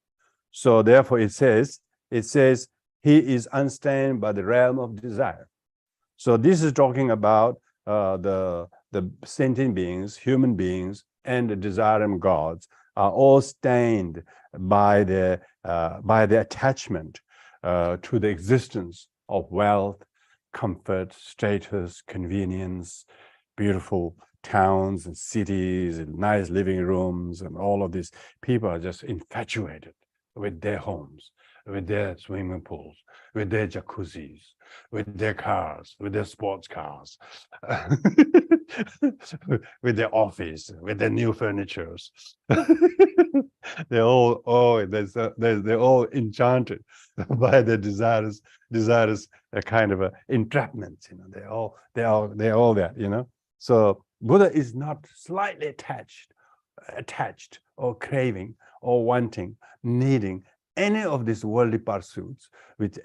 So therefore it says he is unstained by the realm of desire. So this is talking about the sentient beings, human beings, and the desire realm gods are all stained by the attachment to the existence of wealth, comfort, status, convenience, beautiful towns and cities and nice living rooms, and all of these people are just infatuated with their homes, with their swimming pools, with their jacuzzis, with their cars, with their sports cars, with their office, with their new furnitures. They're all enchanted by the desires kind of entrapment. They're all that. So Buddha is not slightly attached or craving or wanting, needing any of these worldly pursuits, which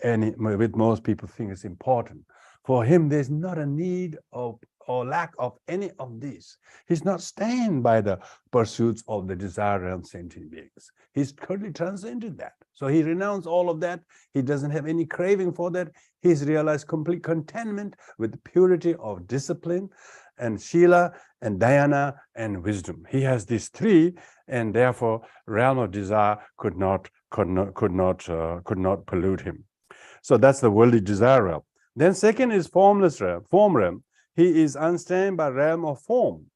most people think is important. For him, there's not a need or lack of any of these. He's not stained by the pursuits of the desire realm sentient beings. He's totally transcended that. So he renounced all of that. He doesn't have any craving for that. He's realized complete contentment with the purity of discipline and Shila and Dhyana and wisdom. He has these three, and therefore realm of desire could not pollute him. So that's the worldly desire realm. Then second is formless realm, form realm. He is unstained by realm of form.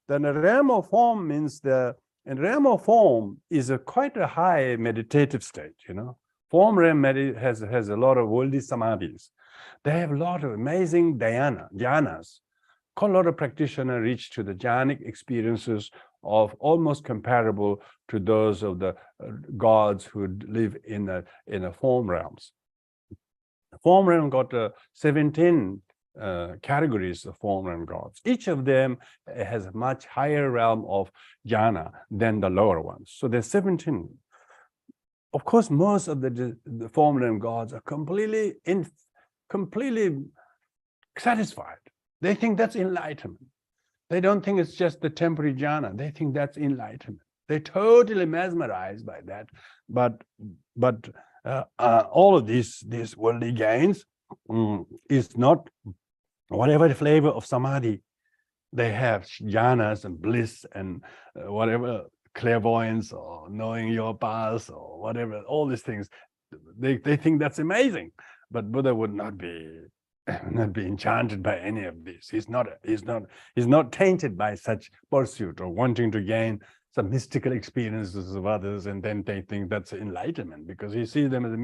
Then the realm of form means realm of form is quite a high meditative state. Form realm has a lot of worldly samadhis. They have a lot of amazing dhyanas. Quite a lot of practitioners reach to the jhanic experiences of almost comparable to those of the gods who live in the form realms. The form realm got 17 categories of form realm gods. Each of them has a much higher realm of jhana than the lower ones. So there's 17. Of course, most of the form realm gods are completely satisfied. They think that's enlightenment. They don't think it's just the temporary jhana. They think that's enlightenment. They're totally mesmerized by that. But all of these worldly gains is not whatever flavor of samadhi they have, jhanas and bliss and whatever, clairvoyance or knowing your past or whatever, all these things. They think that's amazing. But Buddha would not be enchanted by any of this. He's not tainted by such pursuit or wanting to gain some mystical experiences of others, and then they think that's enlightenment because he sees them as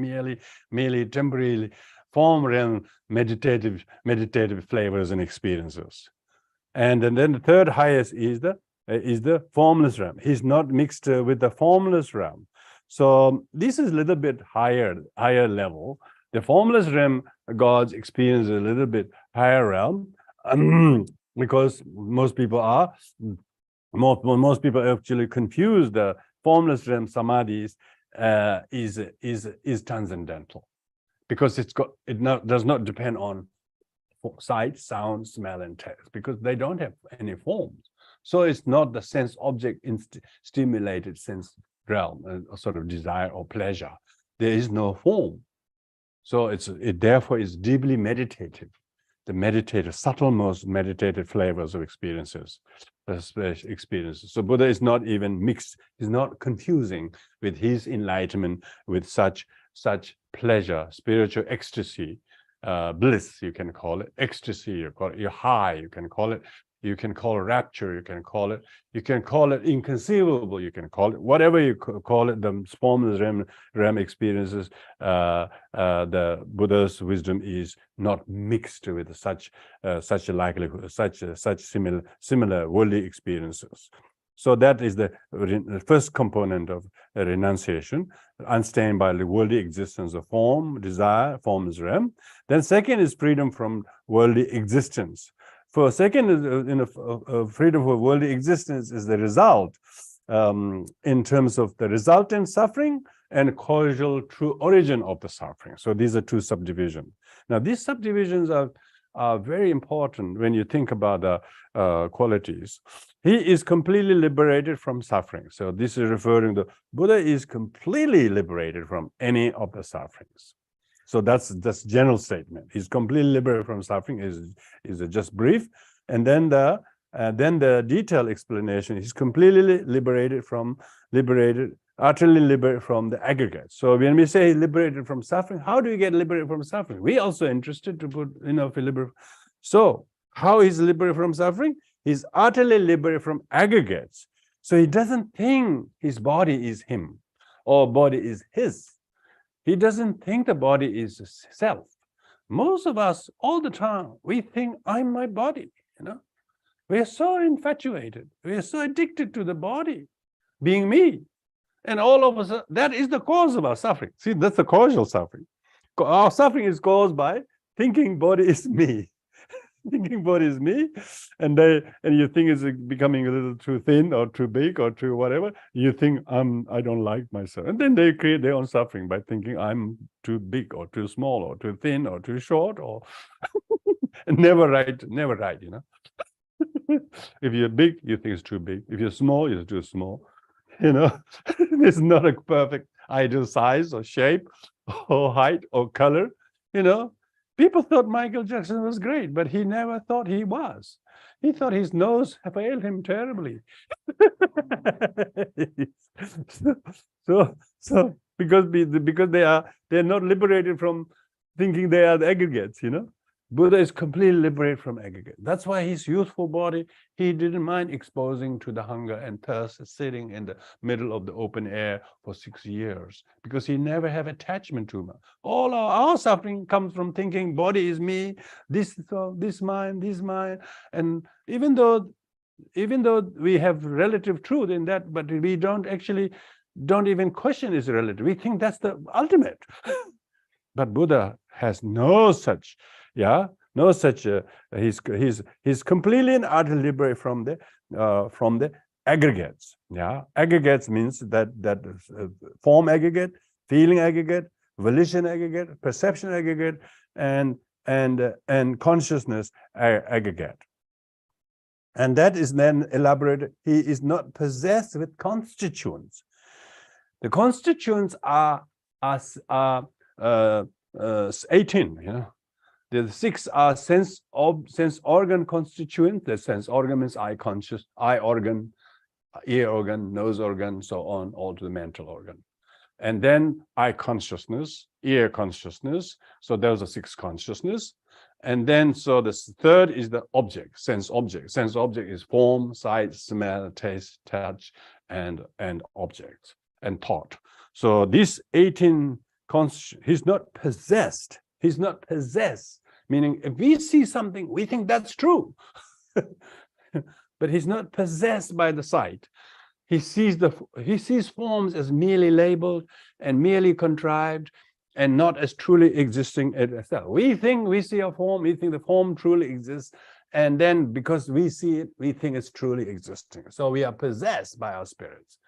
merely temporarily form realm meditative flavors and experiences. And then the third highest is the formless realm. He's not mixed with the formless realm. So this is a little bit higher level. The formless realm, God's experience is a little bit higher realm, because most people actually confuse the formless realm samadhis is transcendental, because it does not depend on sight, sound, smell, and taste, because they don't have any forms. So it's not the sense object stimulated sense realm, a sort of desire or pleasure. There is no form. So it therefore is deeply meditative. The meditative, subtlemost meditative flavors of experiences. So Buddha is not even mixed, is not confusing with his enlightenment with such pleasure, spiritual ecstasy, bliss, you can call it, ecstasy, you call it, your high, you can call it rapture, you can call it inconceivable, you can call it whatever you call it, the formless realm experiences. The Buddha's wisdom is not mixed with such a likelihood, such similar worldly experiences. So that is the first component of renunciation, unstained by the worldly existence of form, desire, formless realm. Then second is freedom from worldly existence. For second, freedom for worldly existence is the result in terms of the resultant suffering and causal true origin of the suffering. So these are two subdivisions. Now these subdivisions are very important when you think about the qualities. He is completely liberated from suffering. So this is referring to Buddha is completely liberated from any of the sufferings. So that's general statement. He's completely liberated from suffering is just brief, and then the detailed explanation. He's completely utterly liberated from the aggregate. So when we say liberated from suffering, how do you get liberated from suffering? We also interested to put liberated. So how is liberated from suffering? He's utterly liberated from aggregates. So he doesn't think his body is him or body is his. He doesn't think the body is self. Most of us, all the time, we think, I'm my body, We are so infatuated. We are so addicted to the body being me. And all of us, that is the cause of our suffering. See, that's the causal suffering. Our suffering is caused by thinking body is me. Thinking body is me, and you think it's becoming a little too thin or too big or too whatever. You think I don't like myself, and then they create their own suffering by thinking I'm too big or too small or too thin or too short or never right. If you're big, you think it's too big. If you're small, you're too small. It's not a perfect ideal size or shape or height or color. People thought Michael Jackson was great, but he never thought he was. He thought his nose failed him terribly. So because they're not liberated from thinking they are the aggregates, Buddha is completely liberated from aggregate. That's why his youthful body, he didn't mind exposing to the hunger and thirst, sitting in the middle of the open air for 6 years, because he never have attachment to it. All our suffering comes from thinking body is me, this mine. And even though we have relative truth in that, but we don't even question its relative. We think that's the ultimate. But Buddha has no such. He's completely and utterly liberated from the aggregates. Aggregates means that form aggregate, feeling aggregate, volition aggregate, perception aggregate, and consciousness aggregate. And that is then elaborated. He is not possessed with constituents. The constituents are 18. The 6 are sense organ constituent. The sense organ means eye organ, ear organ, nose organ, so on, all to the mental organ. And then eye consciousness, ear consciousness. So those are 6 consciousness. And then, so the third is the object, sense object. Sense object is form, sight, smell, taste, touch, and objects and thought. So this 18 he's not possessed. He's not possessed. Meaning, if we see something, we think that's true. But he's not possessed by the sight. He sees forms as merely labeled and merely contrived, and not as truly existing itself. We think we see a form, we think the form truly exists, and then because we see it, we think it's truly existing. So we are possessed by our spirits.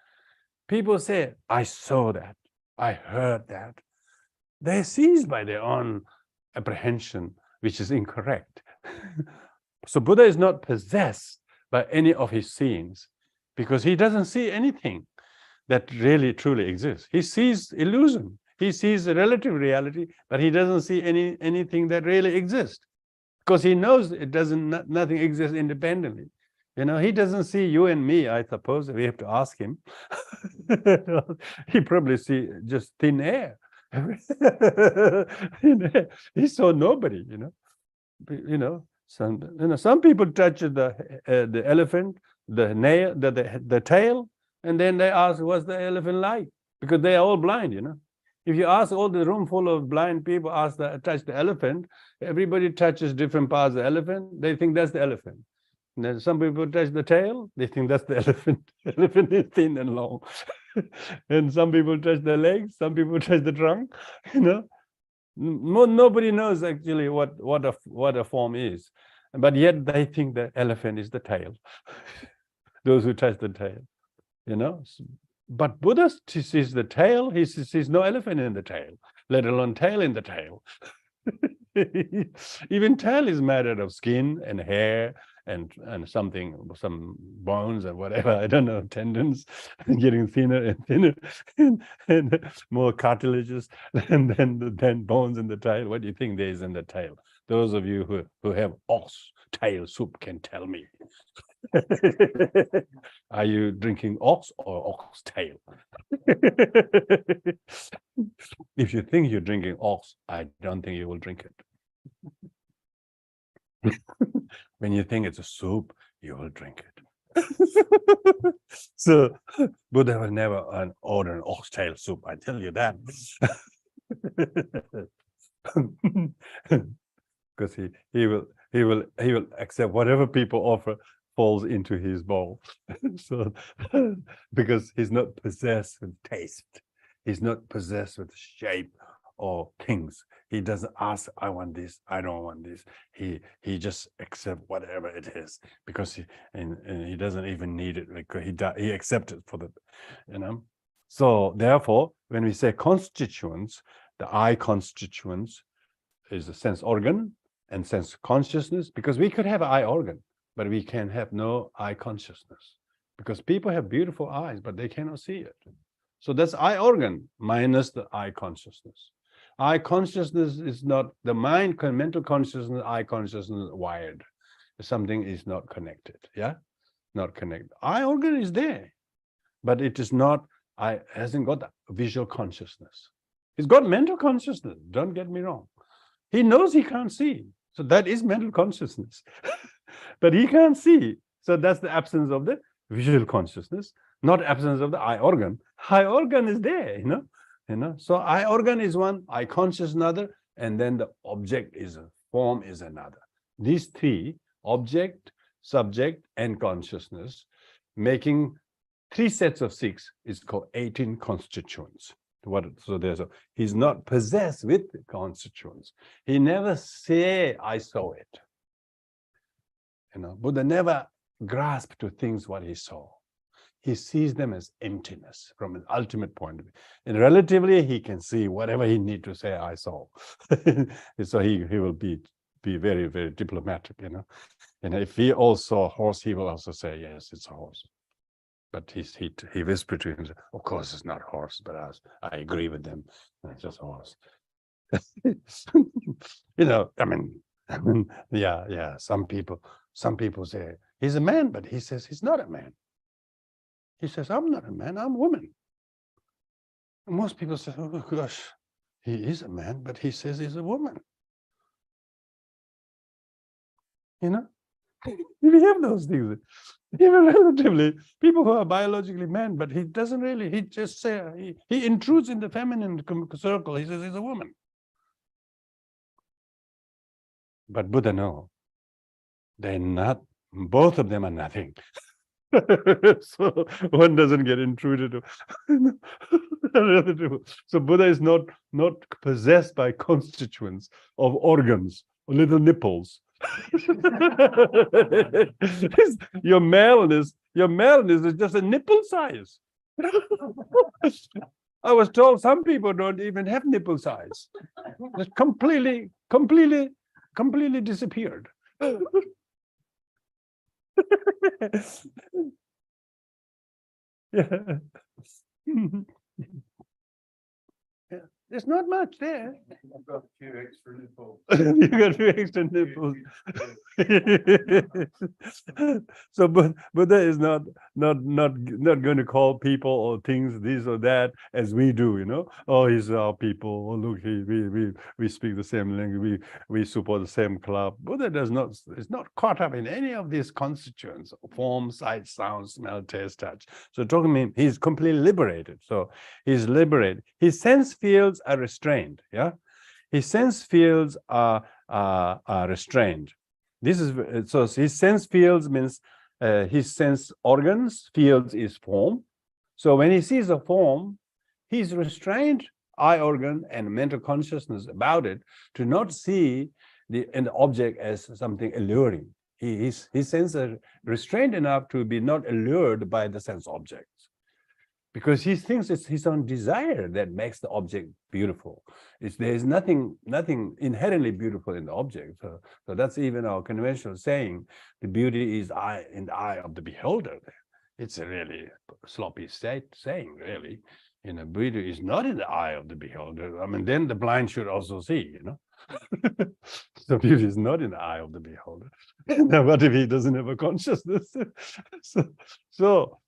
People say, I saw that, I heard that. They're seized by their own apprehension, which is incorrect. So Buddha is not possessed by any of his seeings, because he doesn't see anything that really truly exists. He sees illusion. He sees a relative reality, but he doesn't see anything that really exists, because he knows it doesn't. Nothing exists independently. He doesn't see you and me. I suppose we have to ask him. He probably see just thin air. He saw nobody. Some people touch the elephant, the nail, the tail, and then they ask, what's the elephant like? Because they are all blind. If you ask all the room full of blind people, touch the elephant, everybody touches different parts of the elephant, they think that's the elephant. And then some people touch the tail, they think that's the elephant. The elephant is thin and long. And some people touch the legs, some people touch the trunk. Nobody knows actually what a form is, but yet they think the elephant is the tail. Those who touch the tail, But Buddha sees the tail. He sees no elephant in the tail, let alone tail in the tail. Even tail is made out of skin and hair and some bones and whatever, I don't know, tendons, getting thinner and thinner, and more cartilages, and then bones in the tail. What do you think there is in the tail? Those of you who have ox tail soup can tell me. Are you drinking ox or ox tail? If you think you're drinking ox, I don't think you will drink it. When you think it's a soup, you will drink it. So Buddha will never order an oxtail soup, I tell you that. Because he will accept whatever people offer falls into his bowl. So because he's not possessed with taste, he's not possessed with shape or things. He doesn't ask, I want this, I don't want this. He just accepts whatever it is, because he doesn't even need it, because he accepts it for the, So therefore, when we say constituents, the I constituents is the sense organ and sense consciousness, because we could have an eye organ, but we can have no eye consciousness, because people have beautiful eyes, but they cannot see it. So that's eye organ minus the eye consciousness. Eye consciousness is not the mind, mental consciousness, eye consciousness wired. Something is not connected, not connected. Eye organ is there, but it is not, hasn't got visual consciousness. It's got mental consciousness, don't get me wrong. He knows he can't see, so that is mental consciousness. But he can't see, so that's the absence of the visual consciousness, not absence of the eye organ. Eye organ is there, So eye organ is one, eye conscious another, and then the object is a form is another. These three, object, subject, and consciousness, making 3 sets of 6 is called 18 constituents. So he's not possessed with constituents. He never say, I saw it. Buddha never grasped to things what he saw. He sees them as emptiness from an ultimate point of view. And relatively, he can see whatever he need to say, I saw. So he will be very, very diplomatic, And if he also saw a horse, he will also say, yes, it's a horse. But he whispered to himself, of course it's not a horse, but I agree with them. It's just a horse. Some people say, he's a man, but he says he's not a man. He says, I'm not a man, I'm a woman. And most people say, oh gosh, he is a man, but he says he's a woman. You know, we have those things. Even relatively, people who are biologically men, but he doesn't really. He just say he intrudes in the feminine circle. He says he's a woman. But Buddha, no, they're not. Both of them are nothing. So one doesn't get intruded. So Buddha is not possessed by constituents of organs or little nipples. Your maleness is just a nipple size. I was told some people don't even have nipple size. It's completely disappeared. Yeah. There's not much there. I've got a few extra nipples. You got a few extra nipples. So Buddha is not going to call people or things this or that as we do, you know. Oh, he's our people. Oh, look, we speak the same language. We support the same club. Buddha is not caught up in any of these constituents: form, sight, sound, smell, taste, touch. So talking to him, he's completely liberated. So he's liberated. His sense fields are restrained. Yeah, his sense fields are restrained. This is so. His sense fields means his sense organs. Fields is form. So when he sees a form, he's restrained eye organ and mental consciousness about it to not see the object as something alluring. His senses are restrained enough to be not allured by the sense objects, because he thinks it's his own desire that makes the object beautiful. There is nothing inherently beautiful in the object. So that's even our conventional saying: the beauty is in the eye of the beholder. It's a really sloppy saying, really. You know, beauty is not in the eye of the beholder. I mean, then the blind should also see, you know. So beauty is not in the eye of the beholder. Now, what if he doesn't have a consciousness? So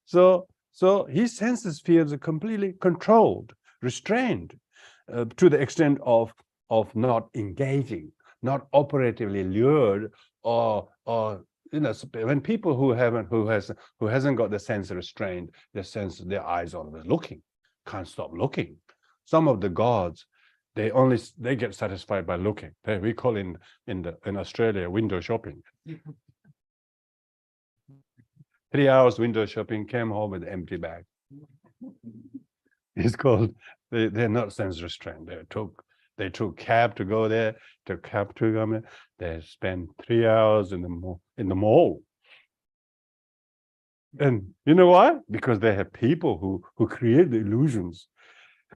his senses fields are completely controlled, restrained, to the extent of not engaging, not operatively lured, or you know, when people who hasn't got the sense restrained, their eyes always looking, can't stop looking. Some of the gods, they get satisfied by looking. We call in Australia window shopping. 3 hours window shopping, came home with an empty bag. It's called, they're not sense restrained. They took cab to go there, took cab to come there. They spent 3 hours in the mall. And you know why? Because they have people who create the illusions.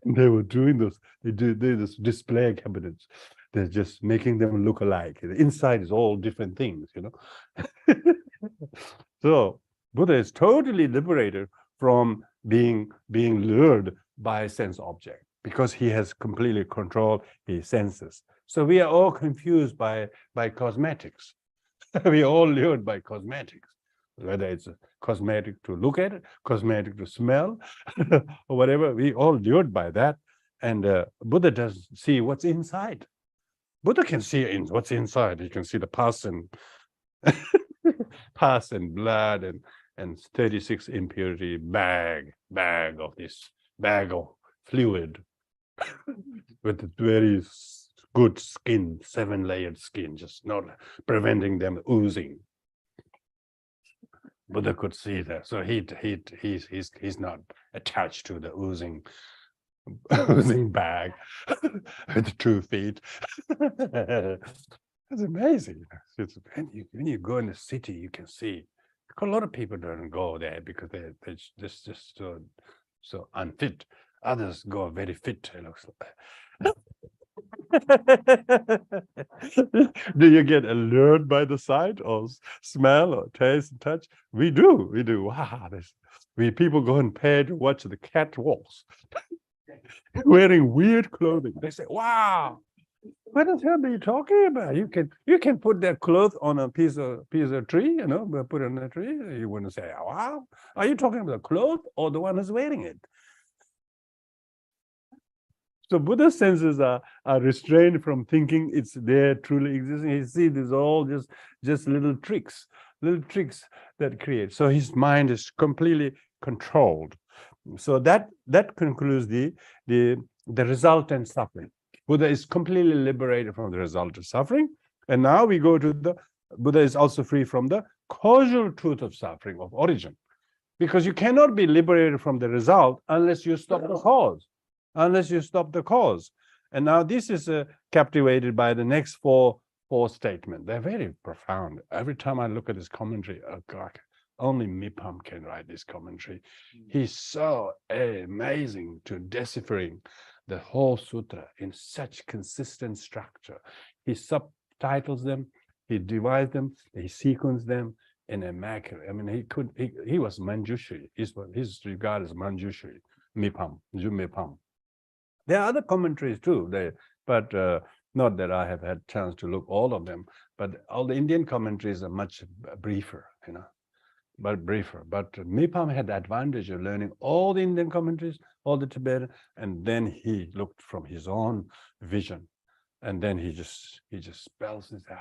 And they were doing those, they this display cabinets. They're just making them look alike. The inside is all different things, you know. So Buddha is totally liberated from being lured by a sense object, because he has completely controlled his senses. So we are all confused by cosmetics. We are all lured by cosmetics, whether it's a cosmetic to look at it, cosmetic to smell, or whatever. We all lured by that. And Buddha does see what's inside. Buddha can see what's inside. He can see the pus and pus and blood and 36 impurity bag of fluid with very good skin, 7-layered skin, just not preventing them oozing. Buddha could see that, so he's not attached to the oozing bag with 2 feet. It's amazing. When you go in the city, you can see. A lot of people don't go there because they're just so unfit. Others go very fit, it looks like. Do you get allured by the sight or smell or taste and touch? We do. Wow, people go and pay to watch the catwalks wearing weird clothing. They say, wow, what the hell are you talking about? You can put that cloth on a piece of tree, you know, put it on a tree. You wouldn't say, wow, are you talking about the cloth or the one who's wearing it? So Buddha's senses are restrained from thinking it's there truly existing. He sees this all just little tricks that create. So his mind is completely controlled. So that concludes the resultant suffering. Buddha is completely liberated from the resultant suffering. And now we go to the Buddha is also free from the causal truth of suffering, of origin. Because you cannot be liberated from the result unless you stop the cause. Unless you stop the cause. And now this is captivated by the next four statements. They're very profound. Every time I look at this commentary, oh God, only Mipam can write this commentary. He's so amazing to deciphering the whole sutra in such consistent structure. He subtitles them, he divides them, he sequences them in immaculate. I mean, he was Manjushri. He's regarded as Manjushri, Mipam, Jumipam. There are other commentaries too, but not that I have had chance to look all of them, but all the Indian commentaries are much briefer, but briefer. But Mipam had the advantage of learning all the Indian commentaries, all the Tibetan, and then he looked from his own vision, and then he just spells it out.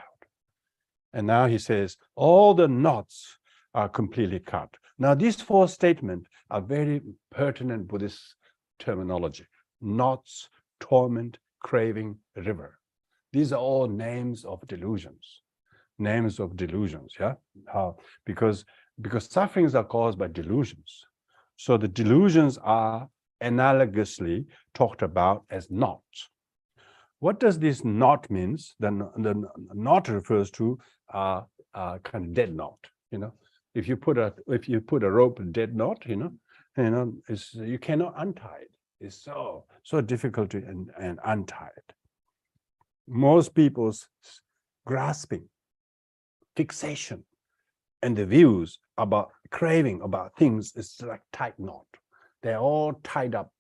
And now he says, all the knots are completely cut. Now, these four statements are very pertinent Buddhist terminology. Knots, torment, craving, river. These are all names of delusions. Names of delusions, yeah? Because sufferings are caused by delusions. So the delusions are analogously talked about as knots. What does this knot means? The knot refers to kind of dead knot. If you put a rope, a dead knot, you cannot untie it. It's so difficult to and untie it. Most people's grasping, fixation, and the views about craving about things is like tight knot. They're all tied up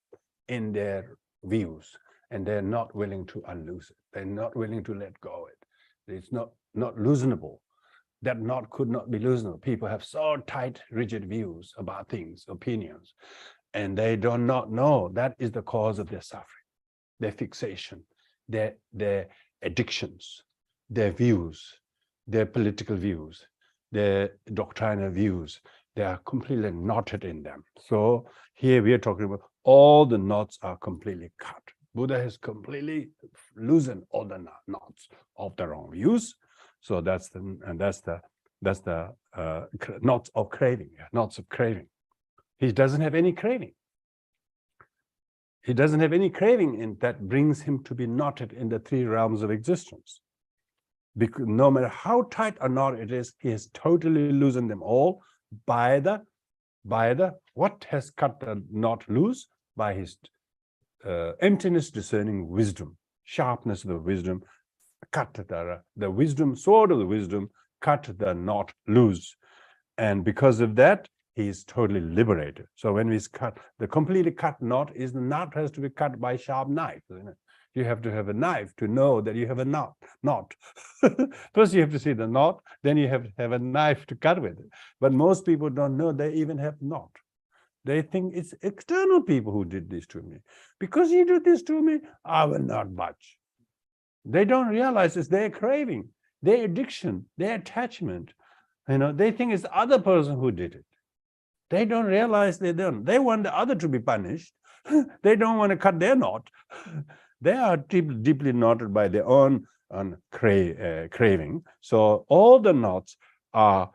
in their views, and they're not willing to unloose it. They're not willing to let go of it. It's not loosenable. That knot could not be loosenable. People have so tight, rigid views about things, opinions, and they do not know that is the cause of their suffering, their fixation, their addictions, their views, their political views, their doctrinal views. They are completely knotted in them. So here we are talking about all the knots are completely cut. Buddha has completely loosened all the knots of the wrong views. So that's the knots of craving. Knots of craving. He doesn't have any craving. He doesn't have any craving, and that brings him to be knotted in the three realms of existence. Because no matter how tight a knot it is, he has totally loosened them all by the what has cut the knot loose? By his emptiness discerning wisdom, sharpness of the wisdom, cut the wisdom, sword of the wisdom, cut the knot loose. And because of that, he is totally liberated. So when we cut, the completely cut knot is the knot has to be cut by a sharp knife. Isn't it? You have to have a knife to know that you have a knot. First you have to see the knot, then you have to have a knife to cut with it. But most people don't know they even have knot. They think it's external people who did this to me. Because you did this to me, I will not budge. They don't realize it's their craving, their addiction, their attachment. They think it's the other person who did it. They don't realize they don't. They want the other to be punished. They don't want to cut their knot. They are deeply knotted by their own craving. So all the knots are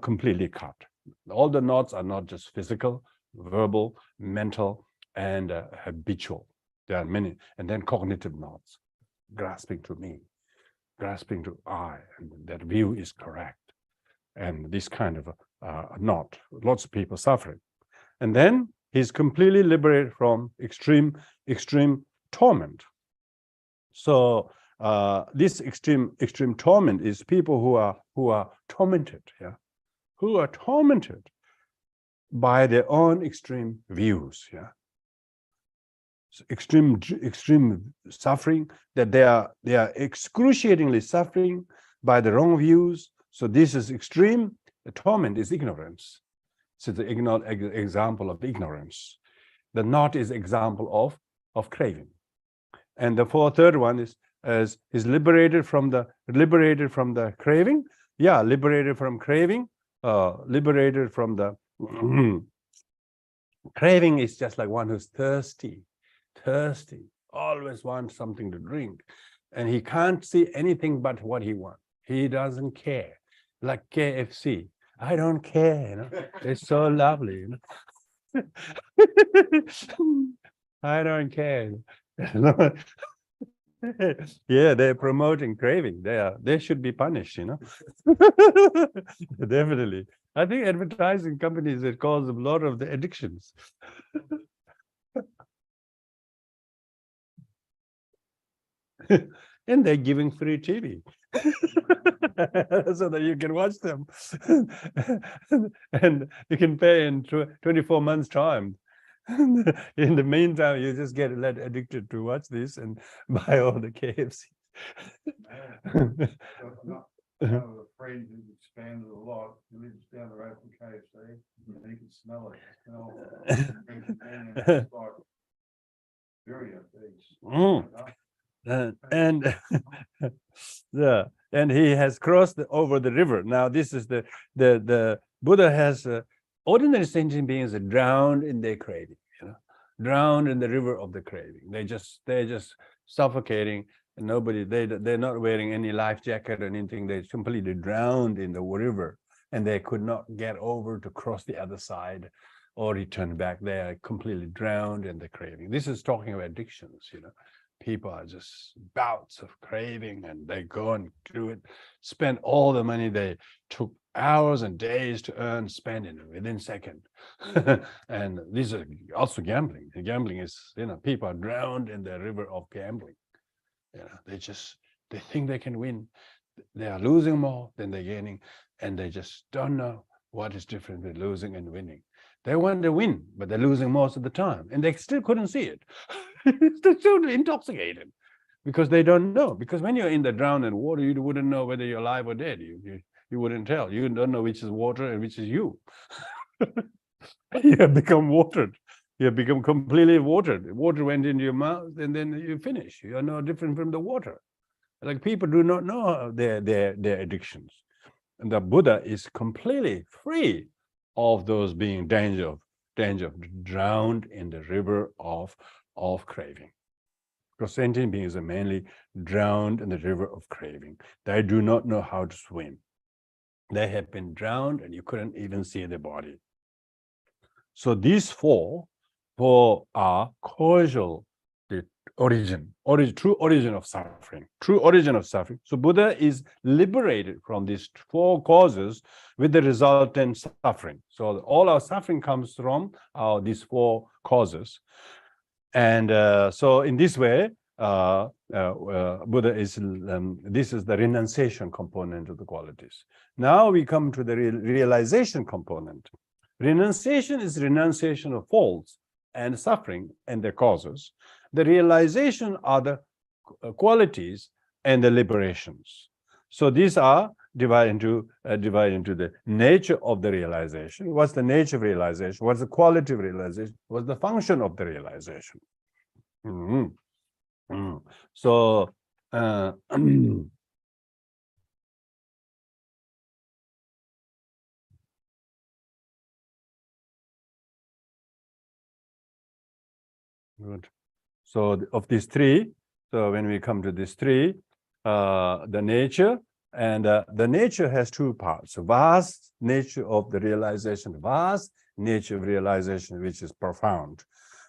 completely cut. All the knots are not just physical, verbal, mental, and habitual. There are many. And then cognitive knots. Grasping to me, grasping to I, and that view is correct. And this kind of knot, lots of people suffering. And then he's completely liberated from extreme torment. So this extreme torment is people who are tormented, who are tormented by their own extreme views, So extreme suffering, that they are excruciatingly suffering by the wrong views. So this is extreme. The torment is ignorance. So the example of ignorance. The knot is example of craving. And the third one is liberated from the craving. Yeah, liberated from craving. Liberated from the craving is just like one who's thirsty, always wants something to drink, and he can't see anything but what he wants. He doesn't care, like KFC. I don't care, you know. It's so lovely, you know. I don't care. Yeah, they're promoting craving. They should be punished, you know. Definitely. I think advertising companies that cause a lot of the addictions. And they're giving free TV. So that you can watch them. And you can pay in 24 months time. In the meantime, you just get addicted to watch this and buy all the KFC. I'm afraid it expanded a lot. He lives down the road from KFC, and he can smell it. Very And yeah, and he has crossed over the river. Now this is the Buddha has ordinary sentient beings are drowned in their craving, you know, drowned in the river of the craving. They're just suffocating, and they're not wearing any life jacket or anything. They're completely drowned in the river, and they could not get over to cross the other side or return back. They are completely drowned in the craving. This is talking about addictions, you know. People are just bouts of craving, and they go and do it, spend all the money they took hours and days to earn, spend it within second. And these are also gambling. The gambling is, you know, people are drowned in the river of gambling. You know, they think they can win. They are losing more than they're gaining, and they just don't know what is different with losing and winning. They want to win, but they're losing most of the time, and they still couldn't see it. They're still intoxicated because they don't know. Because when you're in the drowning water, you wouldn't know whether you're alive or dead. You wouldn't tell. You don't know which is water and which is you. You have become watered. You have become completely watered. Water went into your mouth, and then you finish. You are no different from the water. Like, people do not know their addictions, and the Buddha is completely free of those being danger of drowned in the river of craving. Because sentient beings are mainly drowned in the river of craving. They do not know how to swim. They have been drowned, and you couldn't even see their body. So these four are causal, the true origin of suffering. So Buddha is liberated from these four causes with the resultant suffering. So all our suffering comes from these four causes. And so in this way, Buddha is, this is the renunciation component of the qualities. Now we come to the realization component. Renunciation is renunciation of faults and suffering and their causes. The realization are the qualities and the liberations. So these are divided into the nature of the realization. What's the nature of realization? What's the quality of realization? What's the function of the realization? So good. So of these three, so when we come to these three, the nature, and the nature has two parts: vast nature of the realization, vast nature of realization, which is profound.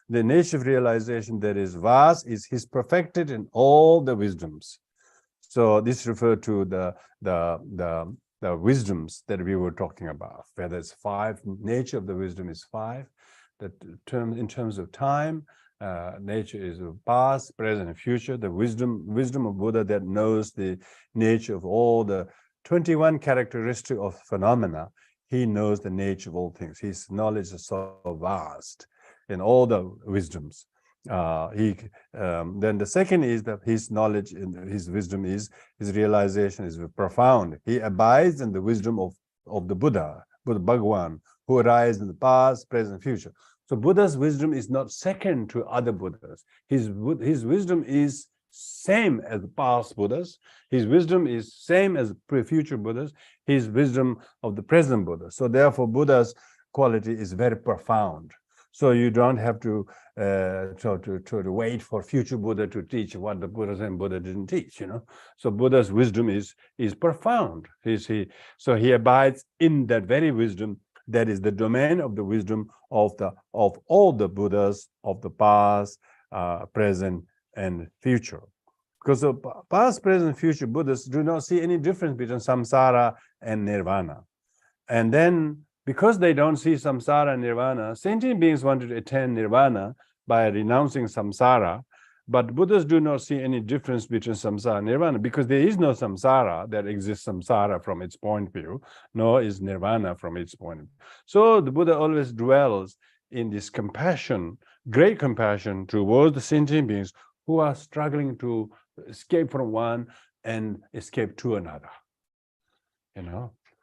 The nature of realization that is vast is he's perfected in all the wisdoms. So this refers to the wisdoms that we were talking about, whether it's five. Nature of the wisdom is five. The term in terms of time, nature is of past, present, and future. The wisdom of Buddha that knows the nature of all the 21 characteristics of phenomena. He knows the nature of all things. His knowledge is so vast in all the wisdoms. Then the second is that his knowledge and his wisdom is, his realization is profound. He abides in the wisdom of the Buddha Bhagavan, who arises in the past, present, future. So Buddha's wisdom is not second to other Buddhas. His wisdom is same as past Buddhas. His wisdom is same as future Buddhas. His wisdom of the present Buddha. So therefore, Buddha's quality is very profound. So you don't have to wait for future Buddha to teach what the Buddha and Buddha didn't teach. So Buddha's wisdom is profound. So he abides in that very wisdom. That is the domain of the wisdom of all the Buddhas of the past, present, and future. Because the past, present, future Buddhas do not see any difference between samsara and nirvana. And then, because they don't see samsara and nirvana, sentient beings want to attain nirvana by renouncing samsara. But Buddhas do not see any difference between samsara and nirvana, because there is no samsara that exists samsara from its point of view, nor is nirvana from its point of view. So the Buddha always dwells in this compassion, great compassion towards the sentient beings who are struggling to escape from one and escape to another.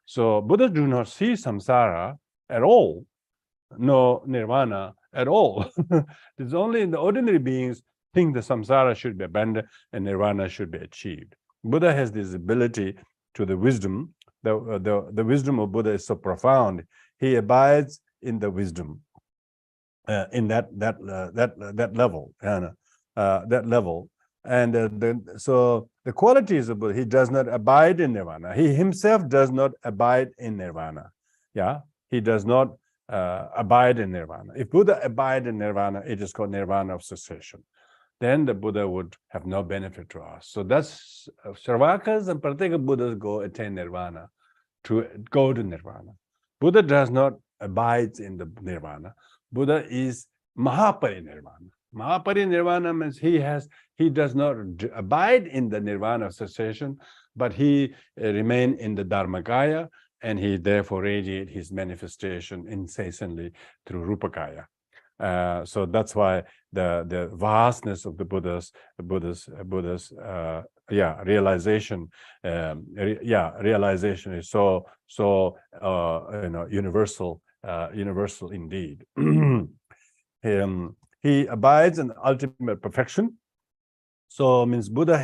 So Buddhas do not see samsara at all, no nirvana at all. It's only in the ordinary beings think the samsara should be abandoned and nirvana should be achieved. Buddha has this ability to the wisdom. The wisdom of Buddha is so profound. He abides in the wisdom, in that level, and so the qualities of Buddha. He does not abide in nirvana. He himself does not abide in nirvana. He does not abide in nirvana. If Buddha abide in nirvana, it is called nirvana of cessation. Then the Buddha would have no benefit to us. So that's Shravakas and Pratyeka Buddhas go attain nirvana, to go to nirvana. Buddha does not abide in the nirvana. Buddha is Mahaparinirvana. Mahaparinirvana means he does not abide in the nirvana of cessation, but he remain in the Dharmakaya, and he therefore radiate his manifestation incessantly through Rupakaya. So that's why the vastness of the Buddha's realization, realization is so universal indeed. He abides in ultimate perfection. So means Buddha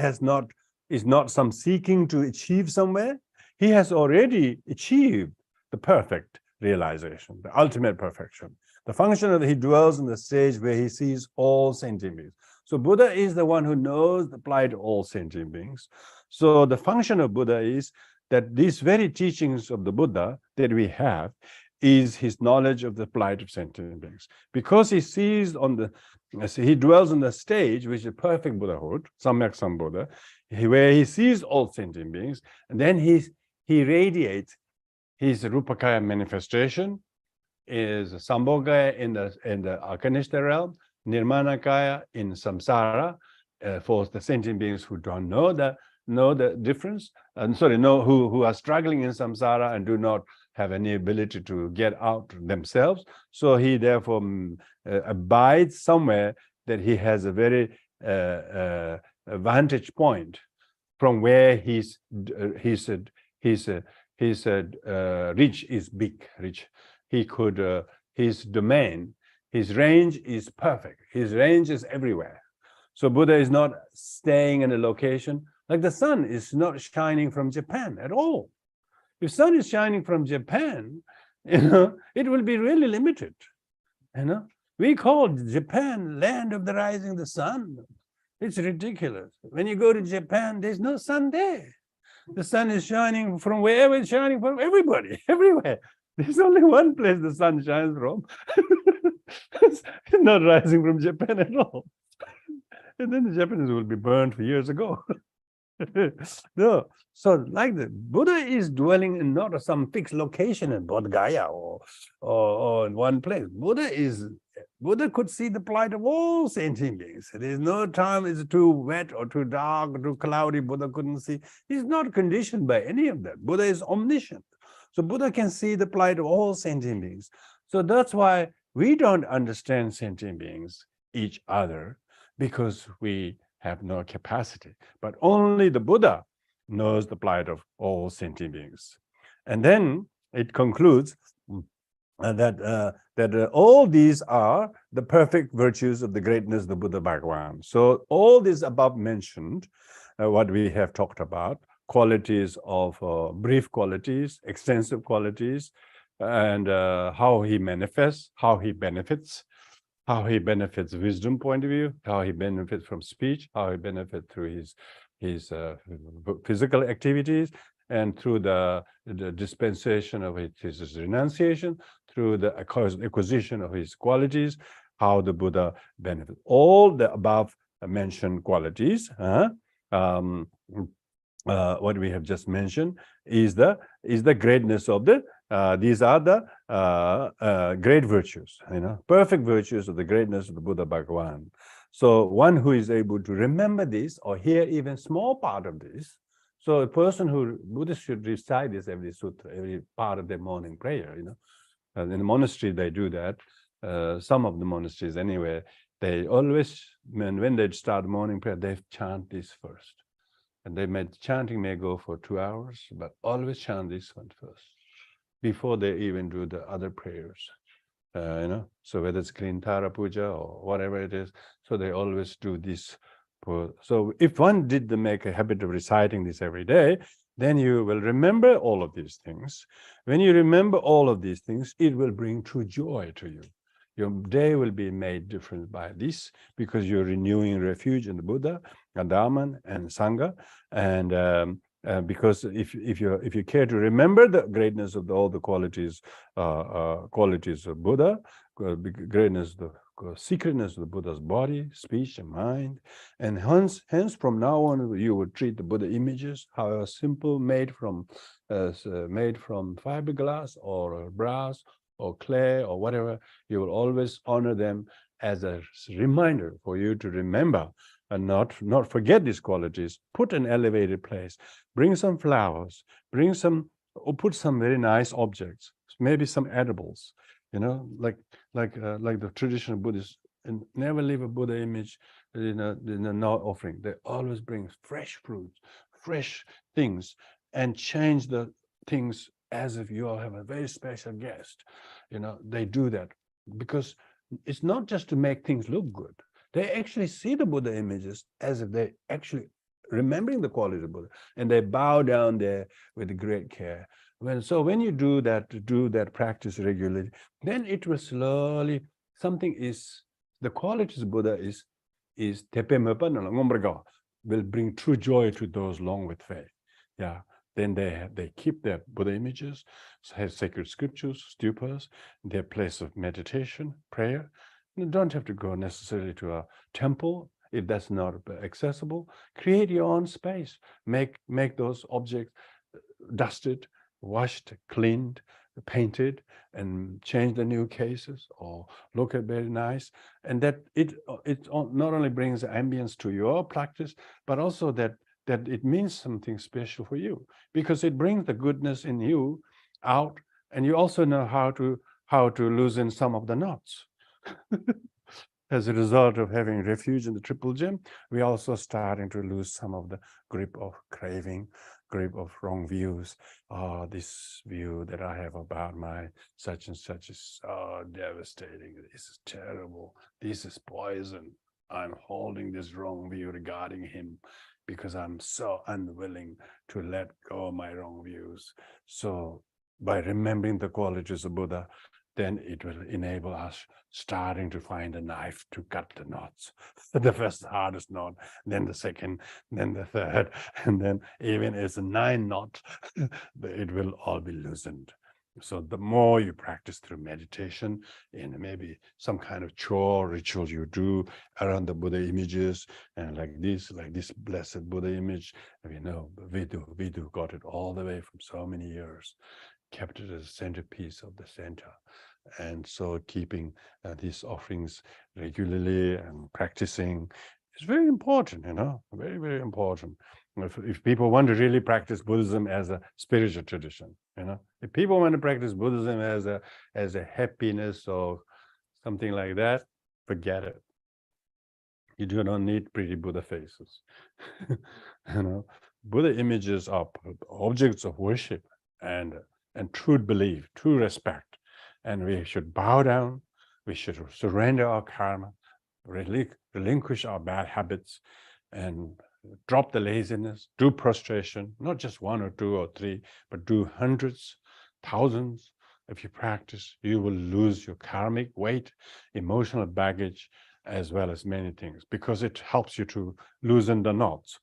is not some seeking to achieve somewhere. He has already achieved the perfect realization, the ultimate perfection. The function of he dwells in the stage where he sees all sentient beings. So Buddha is the one who knows the plight of all sentient beings. So the function of Buddha is that these very teachings of the Buddha that we have is his knowledge of the plight of sentient beings. Because he sees he dwells on the stage which is perfect Buddhahood, Samyak Sambuddha, where he sees all sentient beings, and then he radiates his Rupakaya manifestation, is Sambhogaya in the Akanishta realm, Nirmanakaya in Samsara, for the sentient beings who don't know the difference, who are struggling in Samsara and do not have any ability to get out themselves. So he therefore abides somewhere that he has a very vantage point from where his reach is big, reach. His domain, his range is perfect. His range is everywhere. So Buddha is not staying in a location. Like the sun is not shining from Japan at all. If sun is shining from Japan, it will be really limited. We call Japan land of the rising of the sun. It's ridiculous. When you go to Japan, there's no sun there. The sun is shining from wherever it's shining from, everybody, everywhere. There's only one place the sun shines from. It's not rising from Japan at all. And then the Japanese will be burned for years ago. No. So like the Buddha is dwelling in not some fixed location in Bodh Gaya or in one place. Buddha could see the plight of all sentient beings. There's no time it's too wet or too dark or too cloudy. Buddha couldn't see. He's not conditioned by any of that. Buddha is omniscient. So Buddha can see the plight of all sentient beings. So that's why we don't understand sentient beings, each other, because we have no capacity. But only the Buddha knows the plight of all sentient beings. And then it concludes, all these are the perfect virtues of the greatness of the Buddha Bhagavan. So all these above mentioned, what we have talked about, qualities of brief qualities, extensive qualities, and how he manifests, how he benefits wisdom point of view, how he benefits from speech, how he benefits through his physical activities, and through the dispensation of his renunciation, through the acquisition of his qualities, how the Buddha benefits. All the above mentioned qualities, what we have just mentioned, is the greatness of the. These are the great virtues, perfect virtues of the greatness of the Buddha Bhagavan. So one who is able to remember this or hear even small part of this. So a person who Buddhists should recite this every sutra, every part of their morning prayer. In the monastery they do that. Some of the monasteries anyway, they always when they start morning prayer, they chant this first. And chanting may go for 2 hours, but always chant this one first before they even do the other prayers. So whether it's Klintara Puja or whatever it is, so they always do this. So if one did make a habit of reciting this every day, then you will remember all of these things. When you remember all of these things, it will bring true joy to you. Your day will be made different by this, because you're renewing refuge in the Buddha and Dharma and Sangha. And because if you care to remember the greatness of all the qualities of Buddha, greatness, the secretness of the Buddha's body, speech, and mind, and hence from now on you would treat the Buddha images, however simple, made from fiberglass or brass or clay or whatever, you will always honor them as a reminder for you to remember and not forget these qualities. Put an elevated place, bring some flowers, or put some very nice objects, maybe some edibles, like the traditional Buddhists, and never leave a Buddha image in a not offering. They always bring fresh fruits, fresh things, and change the things as if you have a very special guest. They do that because it's not just to make things look good. They actually see the Buddha images as if they actually remembering the quality of Buddha, and they bow down there with great care. When you do that practice regularly, then it will slowly, the qualities of Buddha is tepe mepa ngombraga, will bring true joy to those long with faith. Yeah. Then they keep their Buddha images, have sacred scriptures, stupas, their place of meditation, prayer. You don't have to go necessarily to a temple if that's not accessible. Create your own space. Make those objects dusted, washed, cleaned, painted, and change the new cases or look at very nice. And that it not only brings ambience to your practice, but also that it means something special for you, because it brings the goodness in you out, and you also know how to loosen some of the knots. As a result of having refuge in the Triple Gem, we're also starting to lose some of the grip of craving, grip of wrong views. Oh, this view that I have about my such and such is so devastating. This is terrible. This is poison. I'm holding this wrong view regarding him because I'm so unwilling to let go of my wrong views. So by remembering the qualities of Buddha, then it will enable us starting to find a knife to cut the knots. The first hardest knot, then the second, then the third, and then even as a 9 knot, it will all be loosened. So the more you practice through meditation, and maybe some kind of chore ritual you do around the Buddha images, and like this blessed Buddha image, Vidu got it all the way from so many years, kept it as a centerpiece of the center. And so keeping these offerings regularly and practicing is very important, very, very important. If people want to really practice Buddhism as a spiritual tradition, if people want to practice Buddhism as a happiness or something like that, forget it. You do not need pretty Buddha faces. Buddha images are objects of worship and true belief, true respect. and we should bow down. We should surrender our karma, relinquish our bad habits, and drop the laziness, do prostration, not just one or two or three, but do hundreds, thousands. If you practice, you will lose your karmic weight, emotional baggage, as well as many things, because it helps you to loosen the knots,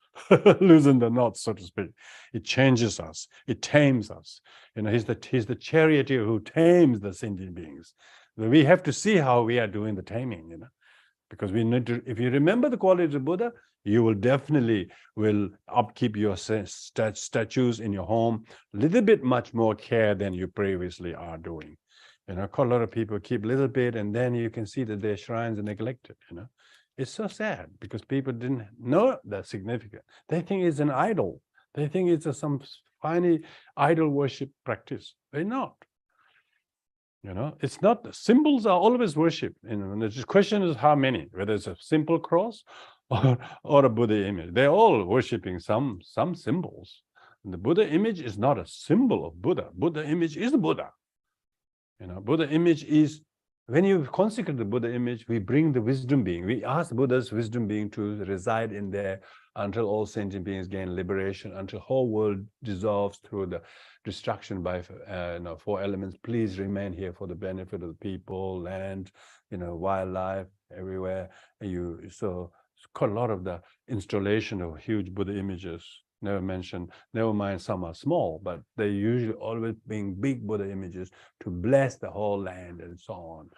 loosen the knots, so to speak. It changes us, it tames us. You know, he's the charioteer who tames the sentient beings. We have to see how we are doing the taming, you know, because we need to, if you remember the qualities of Buddha, you will definitely will upkeep your statues in your home a little bit much more care than you previously are doing. You know, a lot of people keep a little bit, and then you can see that their shrines are neglected, you know. It's so sad because people didn't know that significant. They think it's an idol. They think it's some funny idol worship practice. They're not. You know, it's not. Symbols are always worshipped. You know, and the question is how many, whether it's a simple cross or a Buddha image. They're all worshiping some symbols. And the Buddha image is not a symbol of Buddha. Buddha image is the Buddha. You know, Buddha image is, when you consecrate the Buddha image, we bring the wisdom being. We ask Buddha's wisdom being to reside in there until all sentient beings gain liberation, until whole world dissolves through the destruction by four elements. Please remain here for the benefit of the people, land, you know, wildlife, everywhere. So quite a lot of the installation of huge Buddha images. Never mind some are small, but they usually always being big Buddha images to bless the whole land and so on.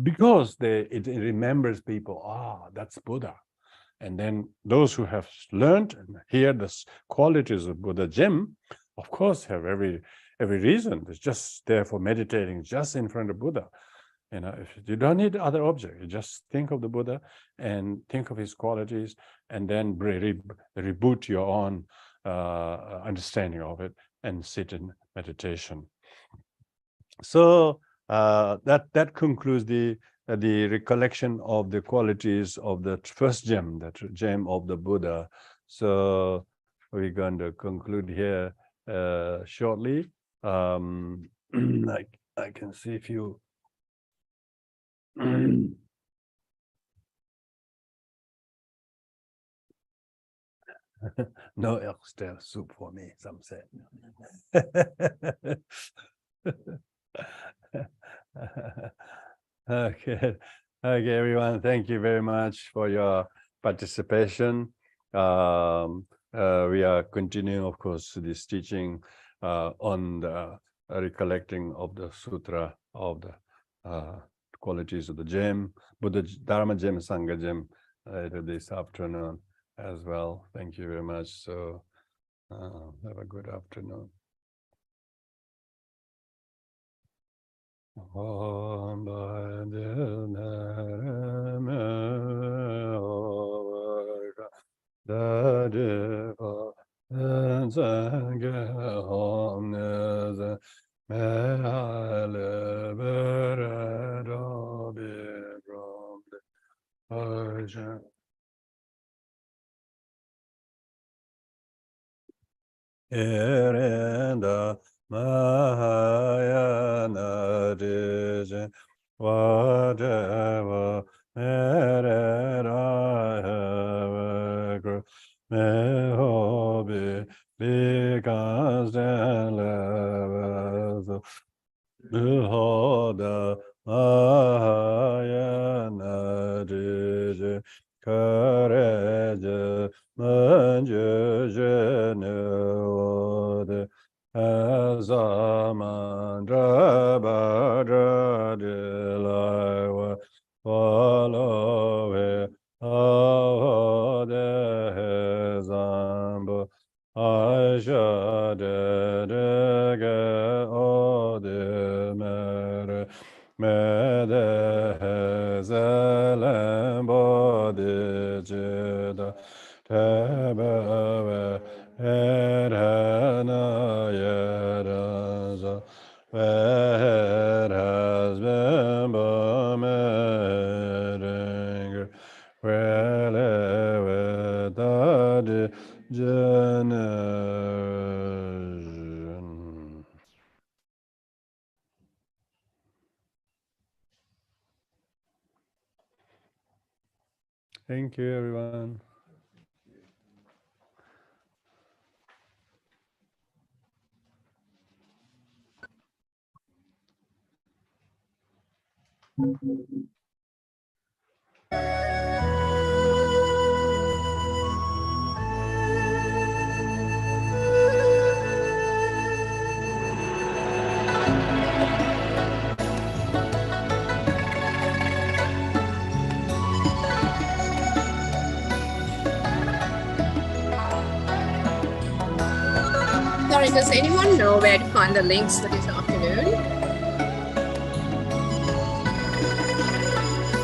Because it remembers people, that's Buddha. And then those who have learned and hear the qualities of Buddha gem, of course, have every reason. It's just there for meditating just in front of Buddha. You know, if you don't need other object, you just think of the Buddha and think of his qualities, and then reboot your own understanding of it and sit in meditation. So that concludes the recollection of the qualities of the first gem, that gem of the Buddha. So we're going to conclude here shortly. I can see if you. No oxtail soup for me, some said. Okay, everyone. Thank you very much for your participation. We are continuing, of course, this teaching on the recollecting of the sutra of the qualities of the gem, Buddha Dharma gem, Sangha gem, this afternoon as well. Thank you very much. So have a good afternoon. Erenda Mahayana Dije whatever Merera Mehobi because the levels Beholda Mahayana Dije Courage Manjujene Azamandra Badra Dilawa follow it all the Zambo I should get all the mere Medehezelem Bodhi Jida Tebe Erhana Yeraza Where has been Bomering Where the generation Thank you, everyone. Sorry, does anyone know where to find the links for this afternoon?